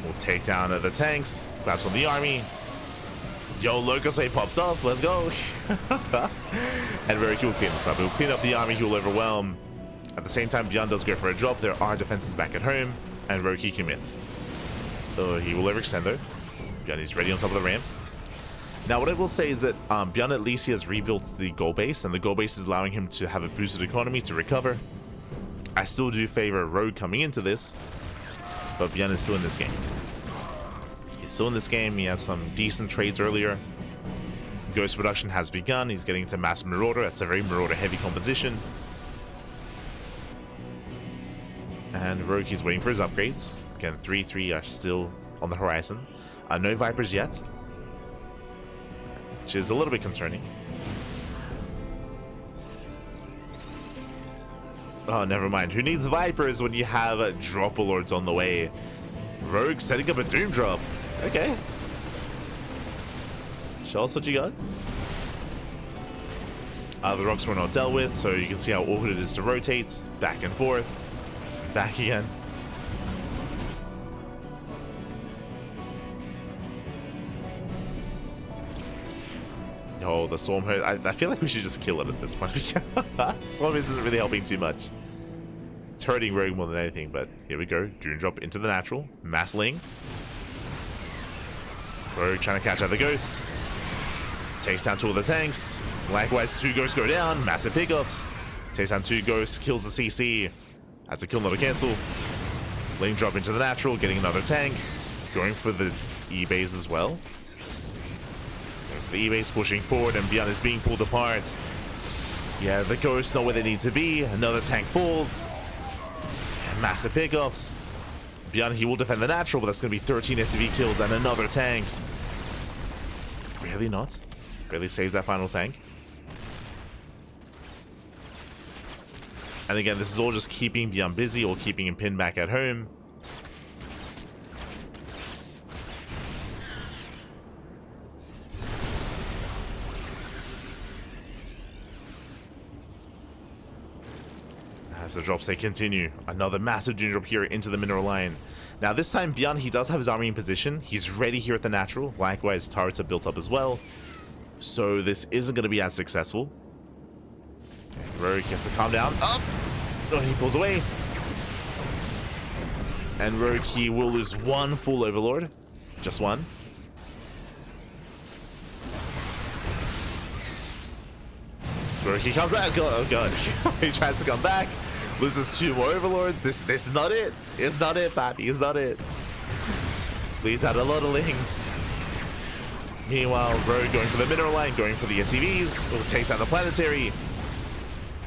We'll take down the tanks. Claps on the army. Yo, Locust Wave pops up. Let's go. And Rogue, he will clean this up. He will clean up the army. He will overwhelm. At the same time, ByuN does go for a drop. There are defenses back at home. And Rogue, he commits. He will overextend though. ByuN is ready on top of the ramp. Now, what I will say is that ByuN at least he has rebuilt the goal base. And the goal base is allowing him to have a boosted economy to recover. I still do favor Rogue coming into this. But ByuN is still in this game. He's still in this game. He had some decent trades earlier. Ghost production has begun. He's getting into mass Marauder. That's a very Marauder heavy composition. And Rogue, he's waiting for his upgrades. Again, 3-3 are still on the horizon. No Vipers yet, which is a little bit concerning. Oh, never mind. Who needs Vipers when you have Dropper Lords on the way? Rogue setting up a Doom Drop. Okay. Show us what you got. The rocks were not dealt with, so you can see how awkward it is to rotate. Back and forth. Back again. Oh, the Swarm Host. I feel like we should just kill it at this point. Swarm Host isn't really helping too much. It's hurting Rogue more than anything, but here we go. Doom Drop into the natural. Massling. Rogue trying to catch out the ghosts. Takes down two of the tanks. Likewise, two ghosts go down. Massive pickups. Takes down two ghosts. Kills the CC. That's a kill, not a cancel. Lane drop into the natural. Getting another tank. Going for the E-base as well. The E-base pushing forward and ByuN is being pulled apart. Yeah, the ghosts not where they need to be. Another tank falls. And massive pickups. ByuN, he will defend the natural, but that's going to be 13 SCV kills and another tank. Really not. Really saves that final tank. And again, this is all just keeping ByuN busy or keeping him pinned back at home. As the drops, they continue. Another massive Doom Drop here into the mineral line. Now this time, ByuN, he does have his army in position. He's ready here at the natural. Likewise, turrets are built up as well. So this isn't going to be as successful. Rogue has to calm down. Oh, he pulls away. And Rogue, he will lose one full Overlord. Just one. Rogue, he comes out. Oh god. He tries to come back. Loses two more Overlords. This is not it. It's not it, Pappy. It's not it. Please add a lot of Lings. Meanwhile, Rogue going for the mineral line, going for the SCVs. Oh, takes out the planetary.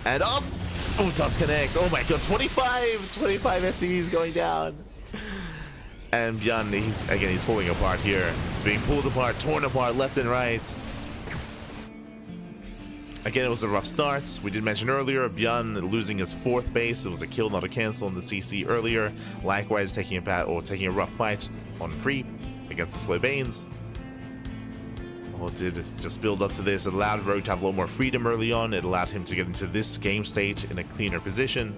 And up. Oh, does connect. Oh my god, 25 SCVs going down. And ByuN, he's falling apart here. He's being pulled apart, torn apart left and right. Again, it was a rough start. We did mention earlier, ByuN losing his 4th base. It was a kill, not a cancel in the CC earlier. Likewise, taking a rough fight on creep against the slow Banes. Well, it did just build up to this. It allowed Rogue to have a lot more freedom early on. It allowed him to get into this game state in a cleaner position.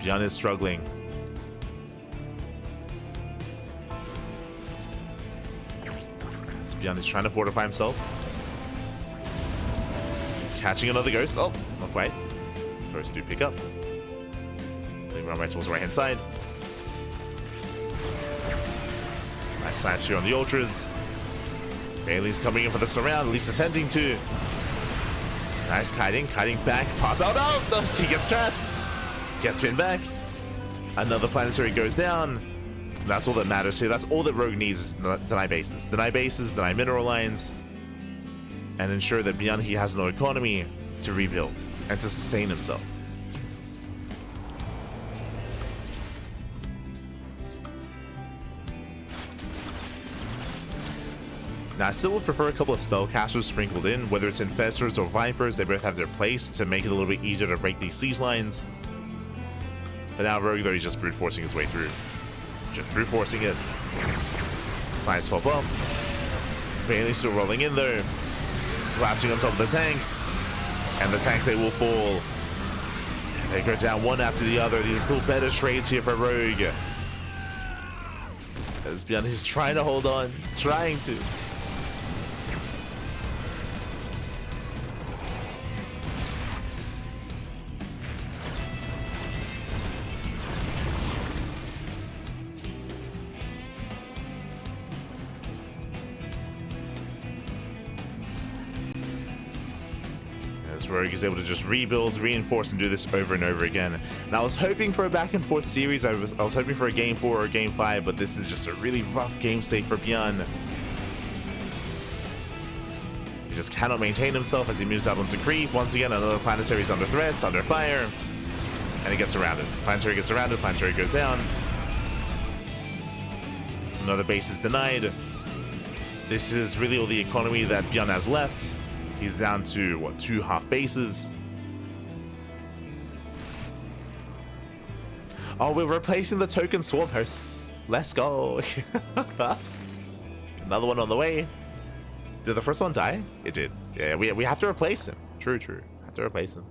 ByuN is struggling. ByuN is trying to fortify himself. Catching another ghost. Oh, not quite. Ghosts do pick up. Leaving around right towards the right hand side. Nice snipe here on the ultras. Bailey's coming in for the surround, at least attempting to. Nice kiting back. Pass out. Oh, he gets trapped. Gets pinned back. Another planetary goes down. That's all that matters here. That's all that Rogue needs is deny bases. Deny bases, deny mineral lines, and ensure that ByuN he has no economy to rebuild and to sustain himself. Now, I still would prefer a couple of spellcasters sprinkled in, whether it's Infestors or Vipers. They both have their place to make it a little bit easier to break these siege lines. For now, Rogue, though, he's just brute forcing his way through. Just brute forcing it. Slides pop up. Bailey's still rolling in, though. Collapsing on top of the tanks. And the tanks, they will fall. They go down one after the other. These are still better trades here for Rogue. As ByuN is trying to hold on. Trying to. Rogue is able to just rebuild, reinforce, and do this over and over again. And I was hoping for a back and forth series. I was hoping for a game 4 or game 5, but this is just a really rough game state for ByuN. He just cannot maintain himself as he moves out onto creep. Once again, another planetary is under threat, under fire, and he gets surrounded. Planetary gets surrounded, planetary goes down. Another base is denied. This is really all the economy that ByuN has left. He's down to, what, 2 half bases. Oh, we're replacing the token swarm host. Let's go. Another one on the way. Did the first one die? It did. Yeah, we have to replace him. True. Have to replace him.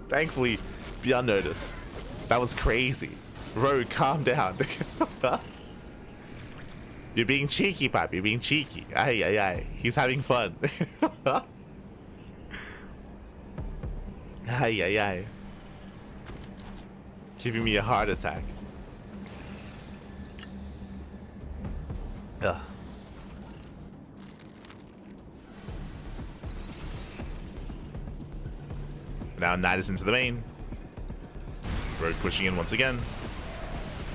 Thankfully, ByuN noticed. That was crazy. Rogue, calm down. You're being cheeky, Pop. You're being cheeky. Aye. He's having fun. Aye. Giving me a heart attack. Ugh. Now Knight is into the main. Rogue pushing in once again.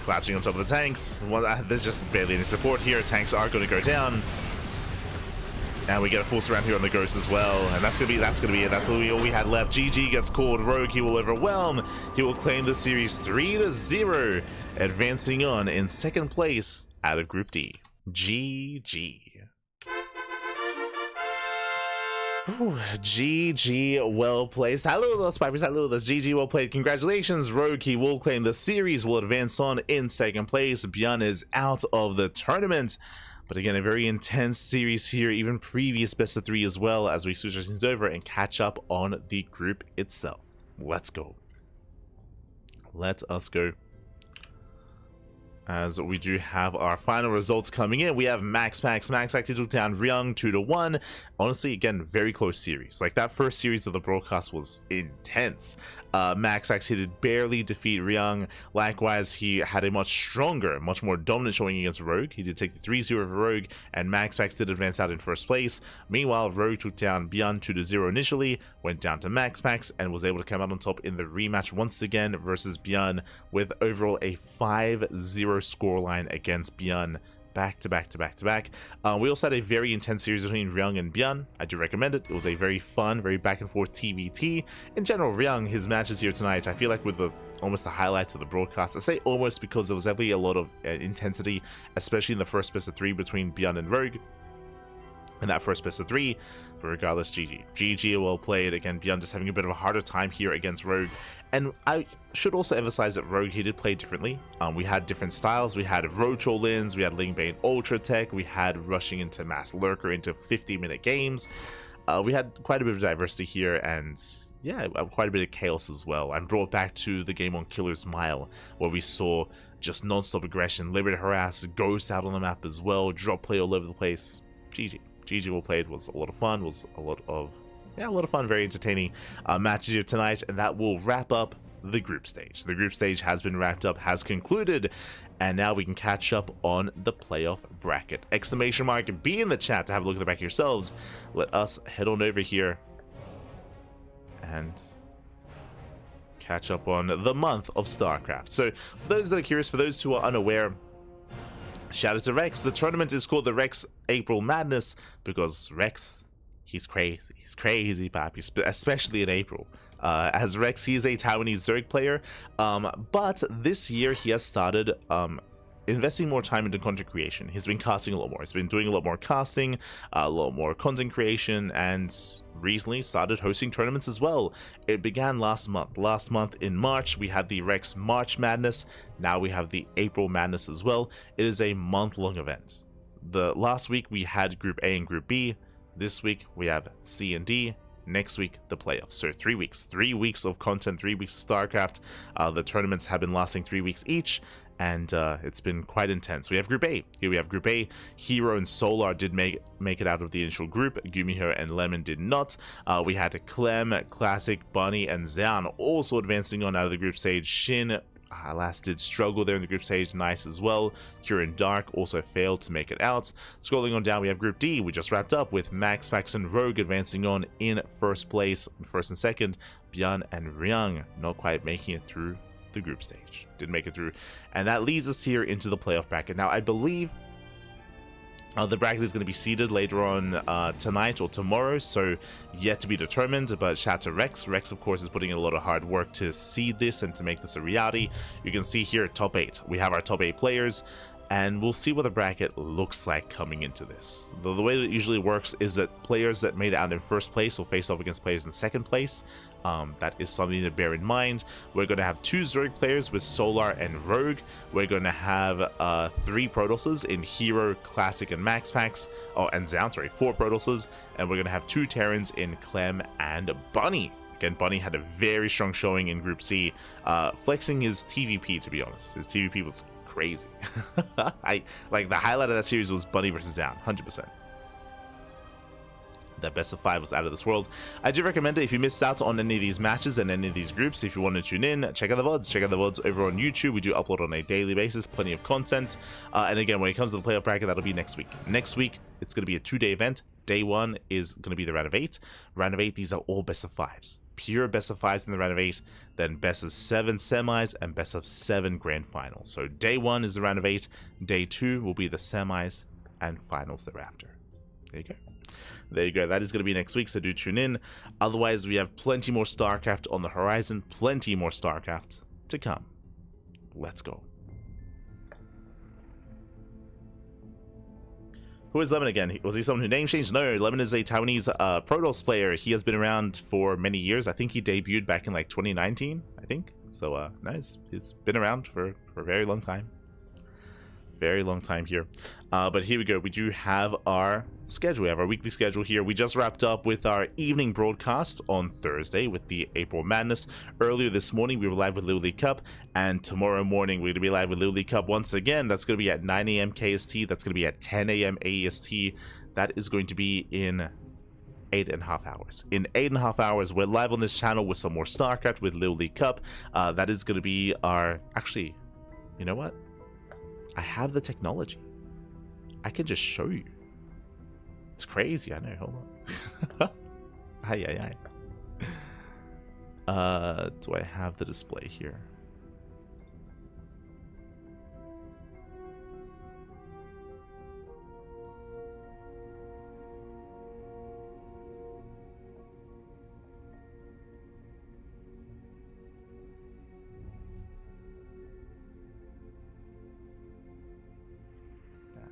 Collapsing on top of the tanks. There's just barely any support here. Tanks are going to go down. And we get a full surround here on the Ghost as well. And that's gonna be it. That's all we had left. GG gets called. Rogue, he will overwhelm. He will claim the series 3-0, advancing on in 2nd place out of Group D. GG. Ooh, GG, well played. Hello those Pipers, hello those. GG, well played. Congratulations, Rogue. He will claim the series, will advance on in 2nd place. ByuN is out of the tournament. But again, a very intense series here, even previous best of 3 as well, as we switch things over and catch up on the group itself. Let's go. Let us go. As we do have our final results coming in, we have MaxPax took down ryung 2-1. Honestly, again, very close series. Like, that first series of the broadcast was intense. MaxPax, he did barely defeat ryung. Likewise, he had a much stronger, much more dominant showing against Rogue. He did take the 3-0 of Rogue, and MaxPax did advance out in 1st place. Meanwhile, Rogue took down ByuN 2-0 initially, went down to MaxPax, and was able to come out on top in the rematch once again versus ByuN, with overall a 5-0 scoreline against ByuN back to back to back to back. We also had a very intense series between Ryung and ByuN. I do recommend it. It was a very fun, very back and forth TVT. In general, Ryung, his matches here tonight, I feel like with almost the highlights of the broadcast. I say almost because there was definitely a lot of intensity, especially in the first best of 3 between ByuN and Rogue. In that first best of 3, but regardless, GG well played. Again, ByuN just having a bit of a harder time here against Rogue. And I should also emphasize that Rogue, he did play differently. We had different styles. We had Roach all-ins, we had Ling Bane Ultra Tech, we had rushing into Mass Lurker into 50-minute games. We had quite a bit of diversity here, and yeah, quite a bit of chaos as well. I'm brought back to the game on Killer's Mile, where we saw just non-stop aggression, limited harass, Ghost out on the map as well, drop play all over the place. GG well played. Was a lot of fun, a lot of fun, very entertaining matches here tonight, and that will wrap up the group stage. The group stage has been wrapped up, has concluded, and now we can catch up on the playoff bracket. Exclamation mark be in the chat to have a look at the back yourselves. Let us head on over here and catch up on the month of StarCraft. So for those that are curious, for those who are unaware, shout out to Rex. The tournament is called the Rex April Madness because Rex, he's crazy, papi, especially in April. As Rex, he is a Taiwanese Zerg player, but this year he has started investing more time into content creation. He's been casting a lot more. He's been doing a lot more casting, a lot more content creation, and recently started hosting tournaments as well. It began last month. Last month in March, we had the Rex March Madness. Now we have the April Madness as well. It is a month-long event. The last week we had Group A and Group B. This week we have C and D. Next week, the playoffs. So 3 weeks. 3 weeks of content, 3 weeks of StarCraft. The tournaments have been lasting 3 weeks each, and it's been quite intense. We have Group A. Here we have Group A. Hero and Solar did make it out of the initial group. Gumiho and Lemon did not. We had Clem, Classic, Bunny, and Xian also advancing on out of the group stage. Shin, last did struggle there in the group stage, nice as well. Kieran Dark also failed to make it out. Scrolling on down, we have Group D. We just wrapped up with Max, Pax, and Rogue advancing on in first place, first and second. ByuN and Ryung not quite making it through the group stage. Didn't make it through. And that leads us here into the playoff bracket. Now, I believe the bracket is going to be seeded later on tonight or tomorrow, so yet to be determined, but shout out to Rex. Rex, of course, is putting in a lot of hard work to seed this and to make this a reality. You can see here, top 8. We have our top 8 players, and we'll see what the bracket looks like coming into this. The way that it usually works is that players that made it out in first place will face off against players in second place. That is something to bear in mind. We're going to have 2 Zerg players with Solar and Rogue. We're going to have 3 Protosses in Hero, Classic, and Max Packs. Oh, and Xian, sorry, 4 Protosses. And we're going to have 2 Terrans in Clem and Bunny. Again, Bunny had a very strong showing in Group C, flexing his TVP, to be honest. His TVP was crazy. Like the highlight of that series was Bunny versus Xian, 100%. That best of 5 was out of this world. I do recommend it if you missed out on any of these matches and any of these groups. If you want to tune in, check out the VODs. Check out the VODs over on YouTube. We do upload on a daily basis, plenty of content. And again, when it comes to the playoff bracket, that'll be next week. Next week, it's going to be a 2-day event. Day 1 is going to be the round of 8. Round of 8, these are all best of 5s. Pure best of 5s in the round of 8, then best of 7 semis and best of 7 grand finals. So day 1 is the round of 8. Day 2 will be the semis and finals thereafter. There you go. There you go. That is going to be next week, so do tune in. Otherwise, we have plenty more StarCraft on the horizon. Plenty more StarCraft to come. Let's go. Who is Lemon again? Was he someone who name changed? No, Lemon is a Taiwanese Protoss player. He has been around for many years. I think he debuted back in like 2019, I think. So, nice. He's been around for a very long time. Very long time here. But here we go. We do have our schedule. We have our weekly schedule here. We just wrapped up with our evening broadcast on Thursday with the April Madness. Earlier this morning, we were live with Little League Cup. And tomorrow morning, we're going to be live with Little League Cup once again. That's going to be at 9 a.m. KST. That's going to be at 10 a.m. AEST. That is going to be in 8.5 hours. In 8.5 hours, we're live on this channel with some more StarCraft with Little League Cup. That is going to be our... Actually, you know what? I have the technology. I can just show you. It's crazy, I know. Hold on. Aye. Do I have the display here? . 。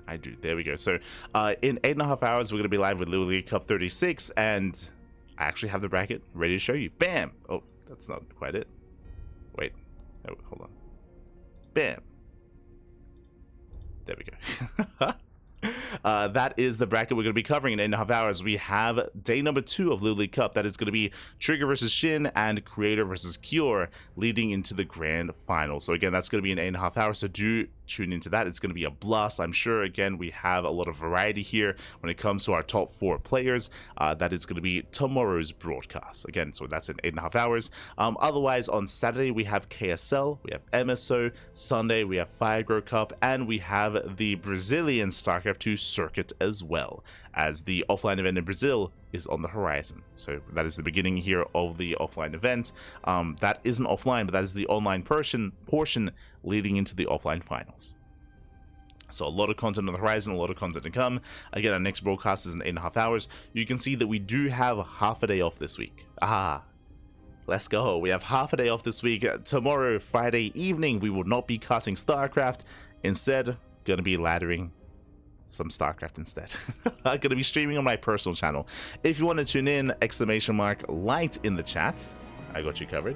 I do. There we go. So in 8.5 hours, we're going to be live with Little League Cup 36, and I actually have the bracket ready to show you. Bam! Oh, that's not quite it. Wait. Oh, hold on. Bam! There we go. That is the bracket we're going to be covering in 8.5 hours. We have day number 2 of Little League Cup. That is going to be Trigger versus Shin and Creator versus Cure, leading into the grand final. So again, that's going to be in 8.5 hours. So do tune into that. It's going to be a blast, I'm sure. Again, we have a lot of variety here when it comes to our top 4 players. That is going to be tomorrow's broadcast. Again, so that's in 8.5 hours. Otherwise, on Saturday, we have KSL, we have MSO, Sunday, we have Firegrow Cup, and we have the Brazilian StarCraft 2 circuit as well, as the offline event in Brazil is on the horizon. So that is the beginning here of the offline event. That isn't offline, but that is the online portion leading into the offline finals. So a lot of content on the horizon, a lot of content to come. Again, our next broadcast is in 8.5 hours. You can see that we do have half a day off this week. Let's go. We have half a day off this week. Tomorrow, Friday evening, we will not be casting StarCraft. Instead, gonna be laddering some StarCraft instead. I'm gonna be streaming on my personal channel. If you want to tune in, !light in the chat. I got you covered.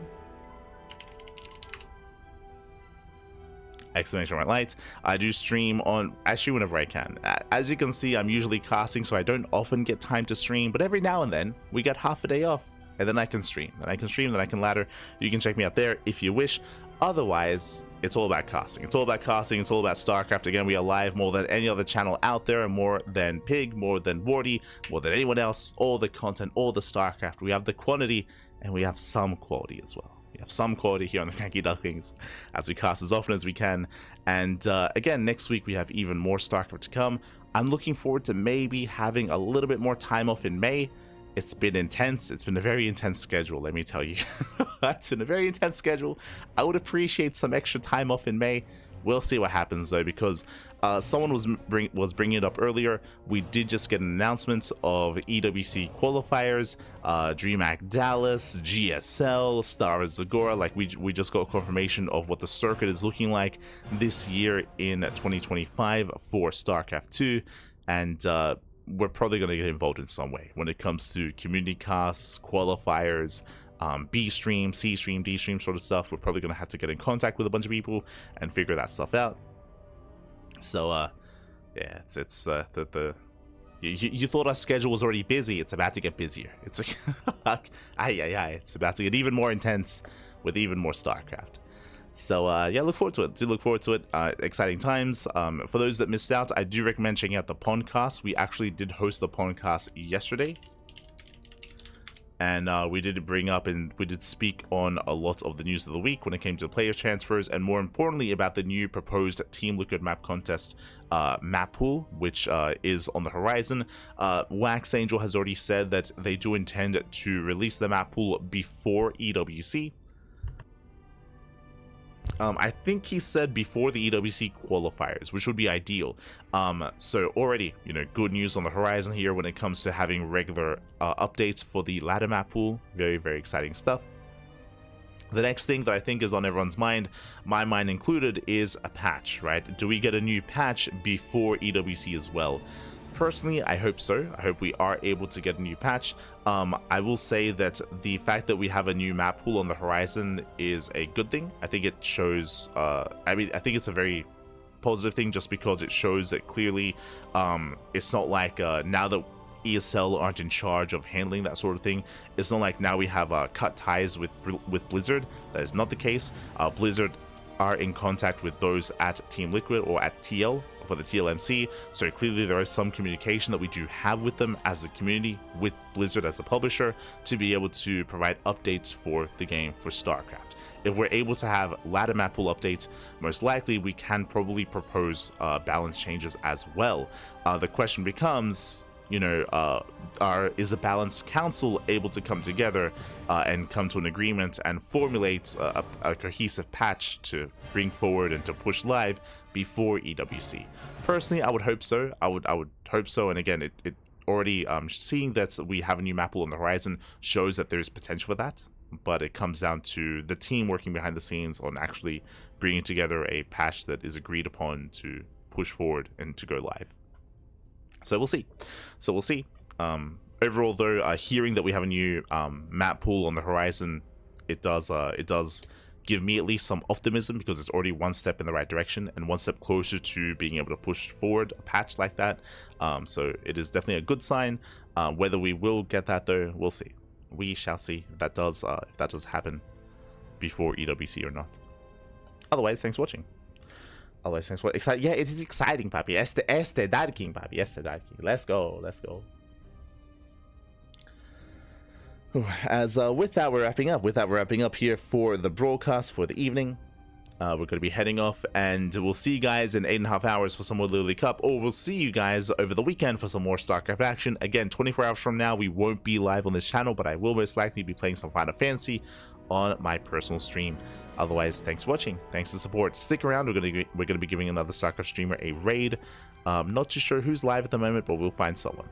!light. I do stream on, I stream whenever I can. As you can see, I'm usually casting, so I don't often get time to stream, but every now and then we get half a day off, and then I can stream. Then I can ladder. You can check me out there if you wish. Otherwise, it's all about casting. It's all about casting. It's all about StarCraft. Again, we are live more than any other channel out there, more than Pig, more than Wardy, more than anyone else. All the content, all the StarCraft. We have the quantity, and we have some quality as well. We have some quality here on the CranKy Ducklings, as we cast as often as we can. And again, next week we have even more StarCraft to come. I'm looking forward to maybe having a little bit more time off in May. It's been intense. It's been a very intense schedule, let me tell you. It's been a very intense schedule. I would appreciate some extra time off in May. We'll see what happens though, because someone was bringing it up earlier. We did just get an announcement of EWC qualifiers, DreamHack Dallas, GSL, Star of Zagora. Like we just got confirmation of what the circuit is looking like this year in 2025 for StarCraft 2, and we're probably going to get involved in some way when it comes to community casts, qualifiers, B stream, C stream, D stream sort of stuff. We're probably going to have to get in contact with a bunch of people and figure that stuff out. So yeah, it's you thought our schedule was already busy. It's about to get busier. It's it's about to get even more intense with even more StarCraft. So yeah, look forward to it. Do look forward to it. Exciting times. For those that missed out, I do recommend checking out the podcast. We actually did host the podcast yesterday, and we did bring up and we did speak on a lot of the news of the week when it came to player transfers, and more importantly about the new proposed Team Liquid map contest map pool, which is on the horizon. Wax Angel has already said that they do intend to release the map pool before EWC. I think he said before the EWC qualifiers, which would be ideal. So already, good news on the horizon here when it comes to having regular updates for the ladder map pool. Very, very exciting stuff. The next thing that I think is on everyone's mind, my mind included, is a patch, right? Do we get a new patch before EWC as well? Personally, I hope so. I hope we are able to get a new patch. I will say that the fact that we have a new map pool on the horizon is a good thing. I think it shows, I think it's a very positive thing, just because it shows that clearly it's not like now that ESL aren't in charge of handling that sort of thing, it's not like now we have cut ties with Blizzard. That is not the case. Blizzard are in contact with those at Team Liquid or at TL for the TLMC, so clearly there is some communication that we do have with them as a community, with Blizzard as a publisher, to be able to provide updates for the game for StarCraft. If we're able to have ladder map pool updates, most likely we can probably propose balance changes as well. The question becomes, is the Balance Council able to come together and come to an agreement and formulate a cohesive patch to bring forward and to push live before EWC? Personally, I would hope so. I would hope so. And again, it already seeing that we have a new map pool on the horizon shows that there's potential for that. But it comes down to the team working behind the scenes on actually bringing together a patch that is agreed upon to push forward and to go live. So we'll see. Overall, though, hearing that we have a new map pool on the horizon, it does give me at least some optimism, because it's already one step in the right direction and one step closer to being able to push forward a patch like that. So it is definitely a good sign. Whether we will get that, though, we'll see. We shall see if that does happen before EWC or not. Otherwise, thanks for watching. Yeah, it is exciting, papi. Este Darking, papi. Este Darking. Let's go. As with that, we're wrapping up here for the broadcast for the evening. We're going to be heading off, and we'll see you guys in 8.5 hours for some more Lily Cup, or we'll see you guys over the weekend for some more StarCraft action. Again, 24 hours from now, we won't be live on this channel, but I will most likely be playing some Final Fantasy on my personal stream. Otherwise, thanks for watching. Thanks for the support. Stick around. We're gonna be giving another StarCraft streamer a raid. Not too sure who's live at the moment, but we'll find someone.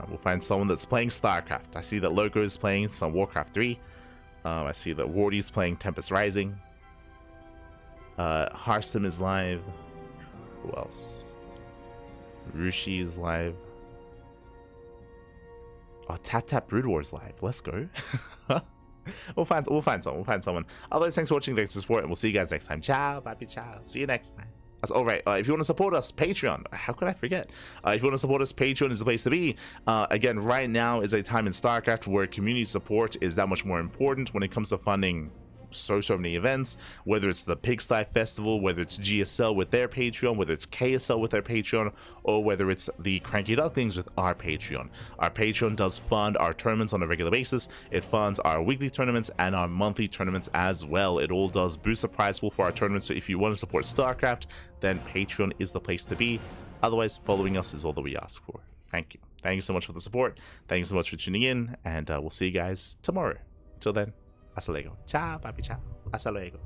We'll find someone that's playing StarCraft. I see that Loco is playing some Warcraft 3. I see that Wardy's playing Tempest Rising. Hearthstone is live. Who else? Rushi is live. Oh, Tap Brood War is live. Let's go. We'll find someone. Otherwise, thanks for watching, thanks for support, and we'll see you guys next time. Ciao, baby, ciao. See you next time. That's all right. If you want to support us, Patreon. How could I forget? If you want to support us, Patreon is the place to be. Again, right now is a time in StarCraft where community support is that much more important when it comes to funding so many events, whether it's the Pigsty Festival, whether it's GSL with their Patreon, whether it's KSL with their Patreon, or whether it's the CranKy Ducklings with our Patreon. Our Patreon does fund our tournaments on a regular basis. It funds our weekly tournaments and our monthly tournaments as well. It all does boost the prize pool for our tournaments, so if you want to support StarCraft, then Patreon is the place to be. Otherwise, following us is all that we ask for. Thank you. Thank you so much for the support. Thank you so much for tuning in, and we'll see you guys tomorrow. Until then, hasta luego. Ciao, papi, ciao. Hasta luego.